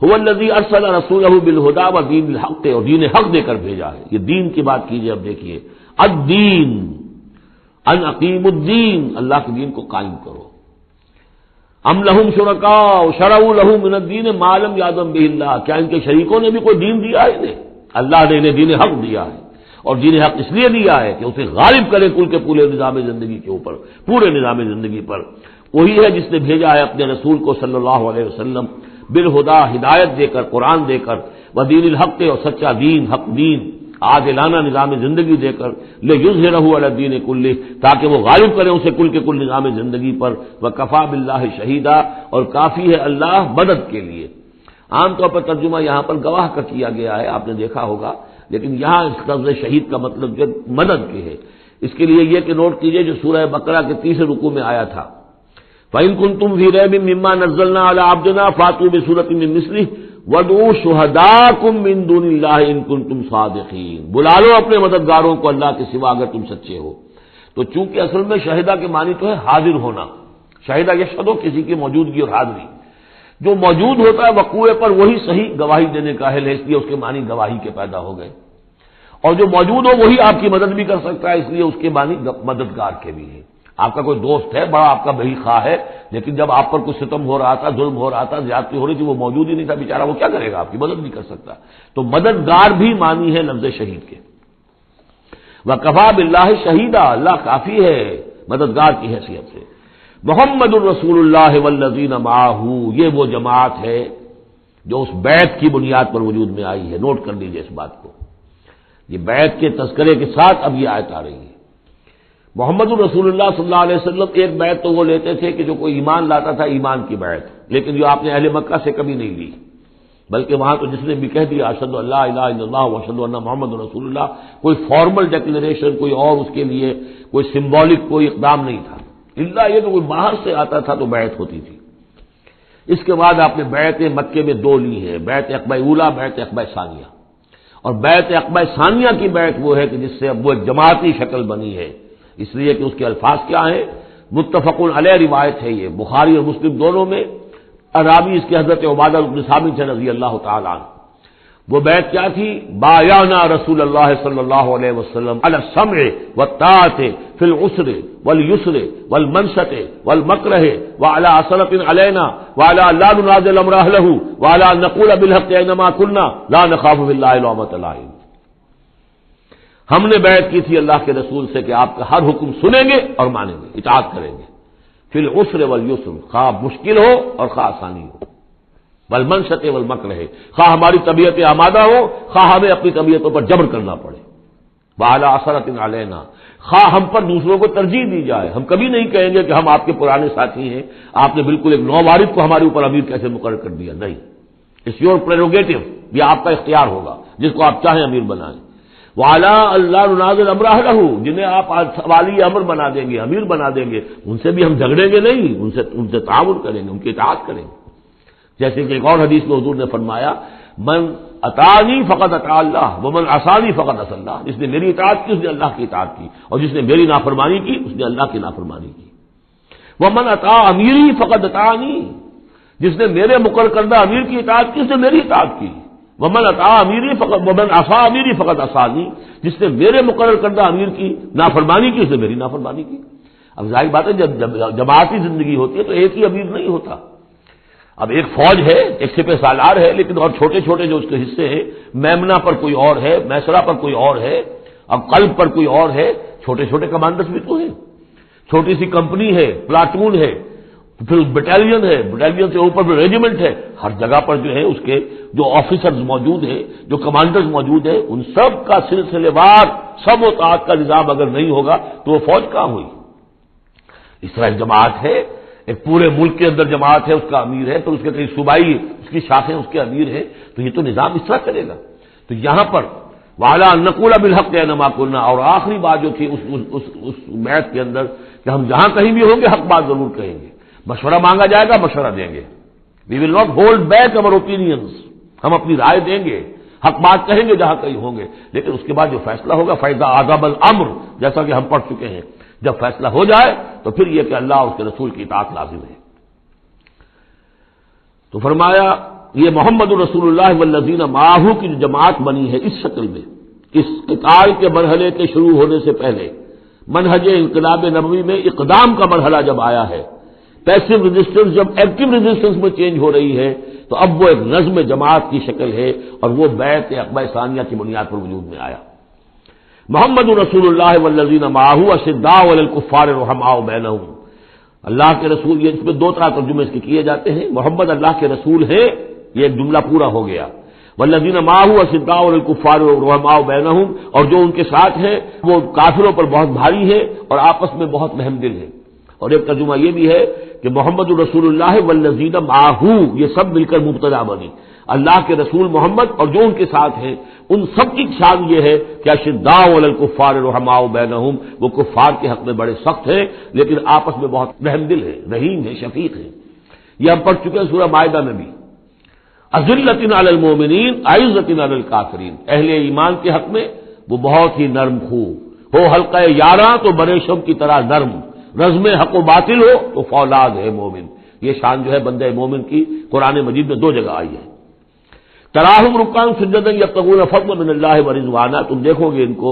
هو الذی ارسل رسولہ بالہدی ودین الحق، اور دین حق دے کر بھیجا ہے. یہ دین کی بات کیجئے. اب دیکھیے، الدین ان اقیم الدین، اللہ کے دین کو قائم کرو. ام لہم شرکاء شرعوا لہم من الدین ما لم یأذن بہ اللہ، کیا ان کے شریکوں نے بھی کوئی دین دیا ہے انہیں؟ اللہ نے انہیں دین حق دیا ہے، اور دین حق اس لیے دیا ہے کہ اسے غالب کرے کل کے پورے نظام زندگی کے اوپر، پورے نظام زندگی پر. وہی ہے جس نے بھیجا ہے اپنے رسول کو صلی اللہ علیہ وسلم بالہدا، ہدایت دے کر، قرآن دے کر، ودین الحق، اور سچا دین، حق دین، عادلانہ نظام زندگی دے کر، لیظہرہ علی الدین کلہ، تاکہ وہ غالب کرے اسے کل کے کل نظام زندگی پر. وکفی باللہ شہیدا، اور کافی ہے اللہ مدد کے لیے. عام طور پر ترجمہ یہاں پر گواہ کا کیا گیا ہے، آپ نے دیکھا ہوگا، لیکن یہاں اس لفظ شہید کا مطلب جو مدد کے ہے. اس کے لیے یہ کہ نوٹ کیجئے جو سورہ بقرہ کے 30 رکوع میں آیا تھا، فَإِن كُنتُمْ فِي رَيْبٍ مِّمَّا نَزَّلْنَا عَلَىٰ عَبْدِنَا فَأْتُوا بِسُورَةٍ مِّن مِّثْلِهِ وَادْعُوا شُهَدَاءَكُم مِّن دُونِ اللَّهِ إِن كُنتُمْ صَادِقِينَ. بلا لو اپنے مددگاروں کو اللہ کے سوا اگر تم سچے ہو. تو چونکہ اصل میں شہیدہ کے معنی تو ہے حاضر ہونا. شہیدہ یشہد، کسی کی موجودگی اور حاضری. جو موجود ہوتا ہے وقوع پر وہی صحیح گواہی دینے کا اہل ہے، اس لیے اس کے معنی گواہی کے پیدا ہو گئے. اور جو موجود ہو وہی آپ کی مدد بھی کر سکتا ہے، اس لیے اس کے معنی مددگار کے بھی ہیں. آپ کا کوئی دوست ہے، بڑا آپ کا بھائی خواہ ہے، لیکن جب آپ پر کچھ ستم ہو رہا تھا، ظلم ہو رہا تھا، زیادتی ہو رہی تھی، وہ موجود ہی نہیں تھا بیچارہ، وہ کیا کرے گا؟ آپ کی مدد نہیں کر سکتا. تو مددگار بھی معنی ہے لفظ شہید کے. وَكَفَىٰ بِاللَّهِ شَهِيدًا، اللہ کافی ہے مددگار کی حیثیت سے. محمد الرسول اللہ والذین معہ، یہ وہ جماعت ہے جو اس بیعت کی بنیاد پر وجود میں آئی ہے. نوٹ کر لیجیے اس بات کو. یہ بیعت کے تذکرے کے ساتھ اب یہ آیت آ رہی ہے. محمد الرسول اللہ صلی اللہ علیہ وسلم ایک بیعت تو وہ لیتے تھے کہ جو کوئی ایمان لاتا تھا، ایمان کی بیعت، لیکن جو آپ نے اہل مکہ سے کبھی نہیں لی، بلکہ وہاں تو جس نے بھی کہہ دیا اشہد ان لا الہ الا اللہ واشہد ان محمد رسول اللہ، کوئی فارمل ڈیکلریشن، کوئی اور اس کے لیے کوئی سمبولک کوئی اقدام نہیں تھا، الا یہ کہ کوئی باہر سے آتا تھا تو بیعت ہوتی تھی. اس کے بعد آپ نے بیعت مکے میں 2 لی ہے، بیعت عقبہ اولیٰ، بیعت عقبہ ثانیہ. اور بیعت عقبہ ثانیہ کی بیعت وہ ہے کہ جس سے اب وہ ایک جماعتی شکل بنی ہے، اس لیے کہ اس کے الفاظ کیا ہیں؟ متفق علیہ روایت ہے، یہ بخاری اور مسلم دونوں میں. راوی اس کے حضرت عبادہ بن ثابت رضی اللہ تعالی عنہ. وہ بیعت کیا تھی؟ بایعنا رسول اللہ صلی اللہ علیہ وسلم علی السمع والطاعۃ فی العسر والیسر والمنشط والمکرہ وعلی اثرۃ علینا وعلی لا ننازل امر اہلہ وعلی ان نقول بالحق اینما کنا لا نخاف باللہ لومۃ لائم. ہم نے بیعت کی تھی اللہ کے رسول سے کہ آپ کا ہر حکم سنیں گے اور مانیں گے، اطاعت کریں گے. فی العسر والیسر، خواہ مشکل ہو اور خواہ آسانی ہو، والمنشط والمکرہ، خواہ ہماری طبیعت آمادہ ہو، خواہ ہمیں اپنی طبیعتوں پر جبر کرنا پڑے. وعلی اثرۃ علینا، خواہ ہم پر دوسروں کو ترجیح دی جائے، ہم کبھی نہیں کہیں گے کہ ہم آپ کے پرانے ساتھی ہیں، آپ نے بالکل ایک نووارد کو ہمارے اوپر امیر کیسے مقرر کر دیا، نہیں، اٹس یور پریروگیٹو، یہ آپ کا اختیار ہوگا، جس کو آپ چاہیں امیر بنائیں۔ وعلی اللہ ننازل امرہ لہ، جنہیں آپ والی امر بنا دیں گے، امیر بنا دیں گے، ان سے بھی ہم جھگڑیں گے نہیں، ان سے تعاون کریں گے، ان کی اطاعت کریں گے۔ جیسے کہ ایک اور حدیث میں حضور نے فرمایا، من اطاعنی فقد اطاع اللہ ومن عصانی فقد عصی اللہ، جس نے میری اطاعت کی اس نے اللہ کی اطاعت کی، اور جس نے میری نافرمانی کی اس نے اللہ کی نافرمانی کی۔ ومن اطاع امیری فقد اطاعنی، جس نے میرے مقرر کردہ امیر کی اطاعت کی اس نے میری اطاعت کی۔ ومن اطاع امیری فقد ومن عصا امیری فقد عصانی، جس نے میرے مقرر کردہ امیر کی نافرمانی کی اس نے میری نافرمانی کی۔ اب ظاہر بات ہے جب جماعتی زندگی ہوتی ہے تو ایک ہی امیر نہیں ہوتا، اب ایک فوج ہے، ایک سپہ سالار ہے، لیکن اور چھوٹے چھوٹے جو اس کے حصے ہیں، میمنہ پر کوئی اور ہے، میسرہ پر کوئی اور ہے، اب قلب پر کوئی اور ہے، چھوٹے چھوٹے کمانڈرز بھی تو ہیں، چھوٹی سی کمپنی ہے، پلاٹون ہے، پھر بٹالین ہے، بٹالین سے اوپر پھر ریجیمنٹ ہے، ہر جگہ پر جو ہے اس کے جو آفیسرز موجود ہیں، جو کمانڈرز موجود ہیں، ان سب کا سلسلے وار سب و طاعت کا نظام اگر نہیں ہوگا تو وہ فوج کہاں ہوئی؟ اس طرح ایک جماعت ہے، ایک پورے ملک کے اندر جماعت ہے، اس کا امیر ہے، پھر اس کے کئی صوبائی اس کی شاخیں اس کے امیر ہیں، تو یہ تو نظام اس طرح چلے گا۔ تو یہاں پر وعلیٰ ان نقول بالحق اینما کنا، اور آخری بات جو تھی اس بیعت کے اندر کہ ہم جہاں کہیں بھی ہوں گے حق بات ضرور کہیں گے، مشورہ مانگا جائے گا مشورہ دیں گے، we will not hold back over opinions, ہم اپنی رائے دیں گے، حق بات کہیں گے جہاں کہیں ہوں گے، لیکن اس کے بعد جو فیصلہ ہوگا فیضا عذاب الامر، جیسا کہ ہم پڑھ چکے ہیں، جب فیصلہ ہو جائے تو پھر یہ کہ اللہ اور اس کے رسول کی اطاعت لازم ہے۔ تو فرمایا یہ محمد رسول اللہ والذین معہ کی جو جماعت بنی ہے اس شکل میں، اس قتال کے مرحلے کے شروع ہونے سے پہلے منہج انقلاب نبوی میں اقدام کا مرحلہ جب آیا ہے، پیسو ریزسٹنس جب ایکٹیو ریزسٹنس میں چینج ہو رہی ہے، تو اب وہ ایک نظم جماعت کی شکل ہے، اور وہ بیعت عقبہ ثانیہ کی بنیاد پر وجود میں آیا۔ محمد رسول اللہ والذین معہ اشداء علی الکفار رحماء بینہم، اللہ کے رسول، یہ اس میں دو طرح ترجمے اس کے کیے جاتے ہیں، محمد اللہ کے رسول ہیں، یہ ایک جملہ پورا ہو گیا، والذین معہ اشداء علی الکفار رحماء بینہم، اور جو ان کے ساتھ ہیں وہ کافروں پر بہت بھاری ہے اور آپس میں بہت رحم دل ہے۔ اور ایک ترجمہ یہ بھی ہے کہ محمد رسول اللہ والذین معہ، یہ سب مل کر مبتدا بنی، اللہ کے رسول محمد اور جو ان کے ساتھ ہیں ان سب کی شان یہ ہے کہ اشداء علی الکفار رحماء بینہم، وہ کفار کے حق میں بڑے سخت ہیں لیکن آپس میں بہت رحم دل ہے، رحیم ہے، شفیق ہے۔ یہ ہم پڑھ چکے ہیں سورہ مائدہ میں بھی، اذلۃ علی المؤمنین اعزۃ علی الکافرین، اہل ایمان کے حق میں وہ بہت ہی نرم خو ہو، حلقہ یاراں تو بریشم کی طرح نرم، رزم حق و باطل ہو تو فولاد ہے مومن۔ یہ شان جو ہے بندہ مومن کی قرآن مجید میں دو جگہ آئی ہے۔ تراہم رکعا سجدا یبتغون فضلا من اللہ ورضوانا، تم دیکھو گے ان کو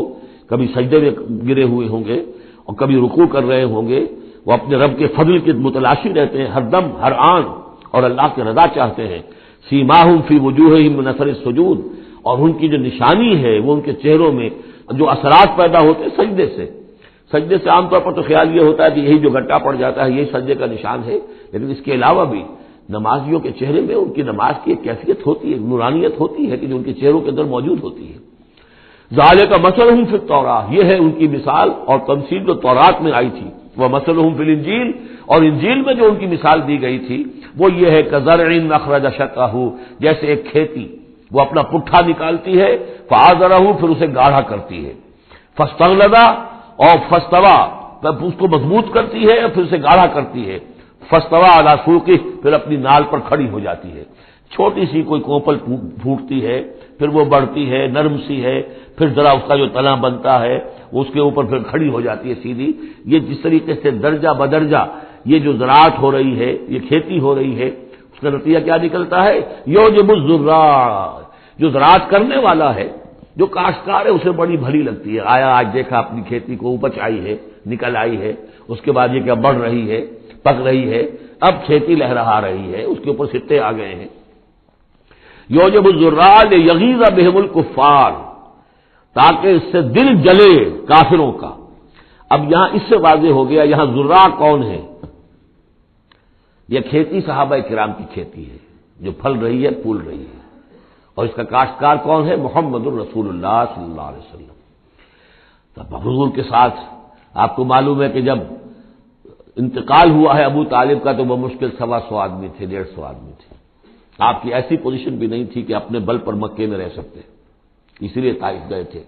کبھی سجدے میں گرے ہوئے ہوں گے اور کبھی رکوع کر رہے ہوں گے، وہ اپنے رب کے فضل کی متلاشی رہتے ہیں ہر دم ہر آن، اور اللہ کی رضا چاہتے ہیں۔ سیماہم فی وجوہہم من اثر السجود، اور ان کی جو نشانی ہے وہ ان کے چہروں میں جو اثرات پیدا ہوتے ہیں سجدے سے۔ سجدے سے عام طور پر تو خیال یہ ہوتا ہے کہ یہی جو گھٹا پڑ جاتا ہے یہی سجدے کا نشان ہے، لیکن اس کے علاوہ بھی نمازیوں کے چہرے میں ان کی نماز کی ایک کیفیت ہوتی ہے، نورانیت ہوتی ہے کہ جو ان کے چہروں کے اندر موجود ہوتی ہے۔ ذالک مثلہم فی التوراۃ، یہ ہے ان کی مثال اور تمثیل جو تورات میں آئی تھی، وہ مثلہم فی الانجیل، اور انجیل میں جو ان کی مثال دی گئی تھی وہ یہ ہے کزرع اخرج شطأہ، جیسے ایک کھیتی وہ اپنا پٹھا نکالتی ہے، فآزرہ، پھر اسے گاڑھا کرتی ہے، فاستغلظ، اور فاستوى، اس کو مضبوط کرتی ہے اور پھر اسے گاڑھا کرتی ہے، فاستوى علی سوقہ، پھر اپنی نال پر کھڑی ہو جاتی ہے۔ چھوٹی سی کوئی کوپل پھوٹتی ہے، پھر وہ بڑھتی ہے، نرم سی ہے، پھر ذرا اس کا جو تنا بنتا ہے اس کے اوپر پھر کھڑی ہو جاتی ہے سیدھی۔ یہ جس طریقے سے درجہ بدرجہ یہ جو زراعت ہو رہی ہے، یہ کھیتی ہو رہی ہے، اس کا نتیجہ کیا نکلتا ہے؟ یعجب الزراع، جو زراعت کرنے والا ہے، جو کاشتکار ہے اسے بڑی بھلی لگتی ہے، آیا آج دیکھا اپنی کھیتی کو اپج آئی ہے، نکل آئی ہے، اس کے بعد یہ کیا بڑھ رہی ہے، پک رہی ہے، اب کھیتی لہرا رہی ہے، اس کے اوپر سٹے آ گئے ہیں۔ یعجب الزراع لیغیظ بہم الکفار، تاکہ اس سے دل جلے کافروں کا۔ اب یہاں اس سے واضح ہو گیا یہاں زراع کون ہے؟ یہ کھیتی صحابہ کرام کی کھیتی ہے جو پھل رہی ہے، پھول رہی ہے، اور اس کا کاشتکار کون ہے؟ محمد الرسول اللہ صلی اللہ علیہ وسلم۔ تب حضور کے ساتھ آپ کو معلوم ہے کہ جب انتقال ہوا ہے ابو طالب کا تو وہ مشکل 125 آدمی تھے، 150 آدمی تھے. آپ کی ایسی پوزیشن بھی نہیں تھی کہ اپنے بل پر مکے میں رہ سکتے، اسی لیے طائف گئے تھے.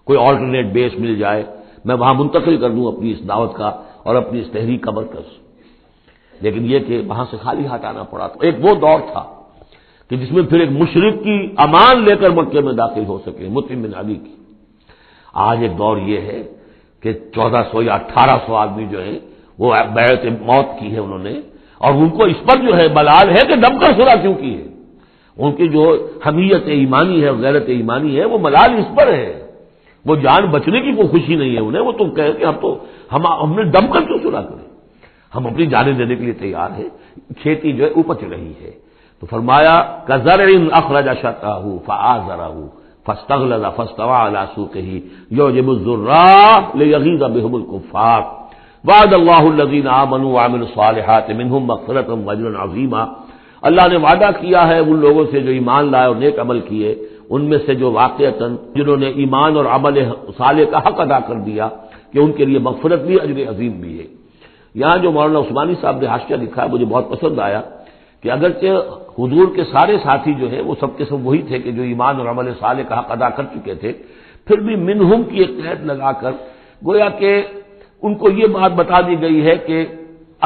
کوئی آلٹرنیٹ بیس مل جائے میں وہاں منتقل کر دوں اپنی اس دعوت کا اور اپنی اس تحریک کا مرکز. لیکن یہ کہ وہاں سے خالی ہاتھ آنا پڑا. تو ایک وہ دور تھا کہ جس میں پھر ایک مشرک کی امان لے کر مکے میں داخل ہو سکے، مطعم بن عدی کی. آج ایک دور یہ ہے کہ 1400 یا 1800 آدمی جو ہیں وہ بیعت موت کی ہے انہوں نے، اور ان کو اس پر جو ہے ملال ہے کہ دم کر صلح کیوں کی ہے. ان کی جو حمیت ایمانی ہے اور غیرت ایمانی ہے وہ ملال اس پر ہے. وہ جان بچنے کی کوئی خوشی نہیں ہے انہیں. وہ تو کہے کہ ہم نے دم کر کیوں صلح کرے، ہم اپنی جانیں دینے کے لیے تیار ہیں. کھیتی جو ہے اپج رہی ہے. تو فرمایا کزرع اخرج شطأہ فآزرہ فاستغلظ فاستوى على سوقه يعجب الزراع ليغيظ بهم الكفار وعد الله الذين آمنوا وعملوا الصالحات منهم مغفرة واجرا عظيما. اللہ نے وعدہ کیا ہے ان لوگوں سے جو ایمان لائے اور نیک عمل کیے، ان میں سے جو واقعتاً جنہوں نے ایمان اور عمل صالح کا حق ادا کر دیا کہ ان کے لیے مغفرت بھی، اجر عظیم بھی ہے. یہاں جو مولانا عثمانی صاحب نے حاشیہ لکھا ہے مجھے بہت پسند آیا کہ اگرچہ حضور کے سارے ساتھی جو ہیں وہ سب کے سب وہی تھے کہ جو ایمان اور عمل صالح کا حق ادا کر چکے تھے، پھر بھی منہم کی ایک قید لگا کر گویا کہ ان کو یہ بات بتا دی گئی ہے کہ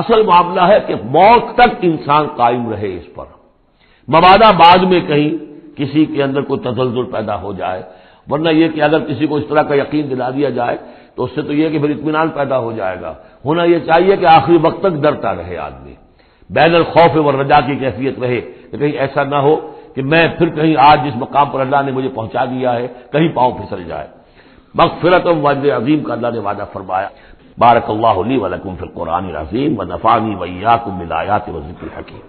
اصل معاملہ ہے کہ موت تک انسان قائم رہے اس پر، مبادا بعد میں کہیں کسی کے اندر کوئی تزلزل پیدا ہو جائے. ورنہ یہ کہ اگر کسی کو اس طرح کا یقین دلا دیا جائے تو اس سے تو یہ کہ پھر اطمینان پیدا ہو جائے گا. ہونا یہ چاہیے کہ آخری وقت تک ڈرتا رہے آدمی، بین الخوف والرجا کی کیفیت رہے کہ کہیں ایسا نہ ہو کہ میں پھر کہیں آج جس مقام پر اللہ نے مجھے پہنچا دیا ہے کہیں پاؤں پھسل جائے. مغفرت و اجر عظیم کا اللہ نے وعدہ فرمایا. بارک اللہ لی و لکم فی القرآن العظیم و نفعنی و ایاکم بالآیات و ذکر الحکیم.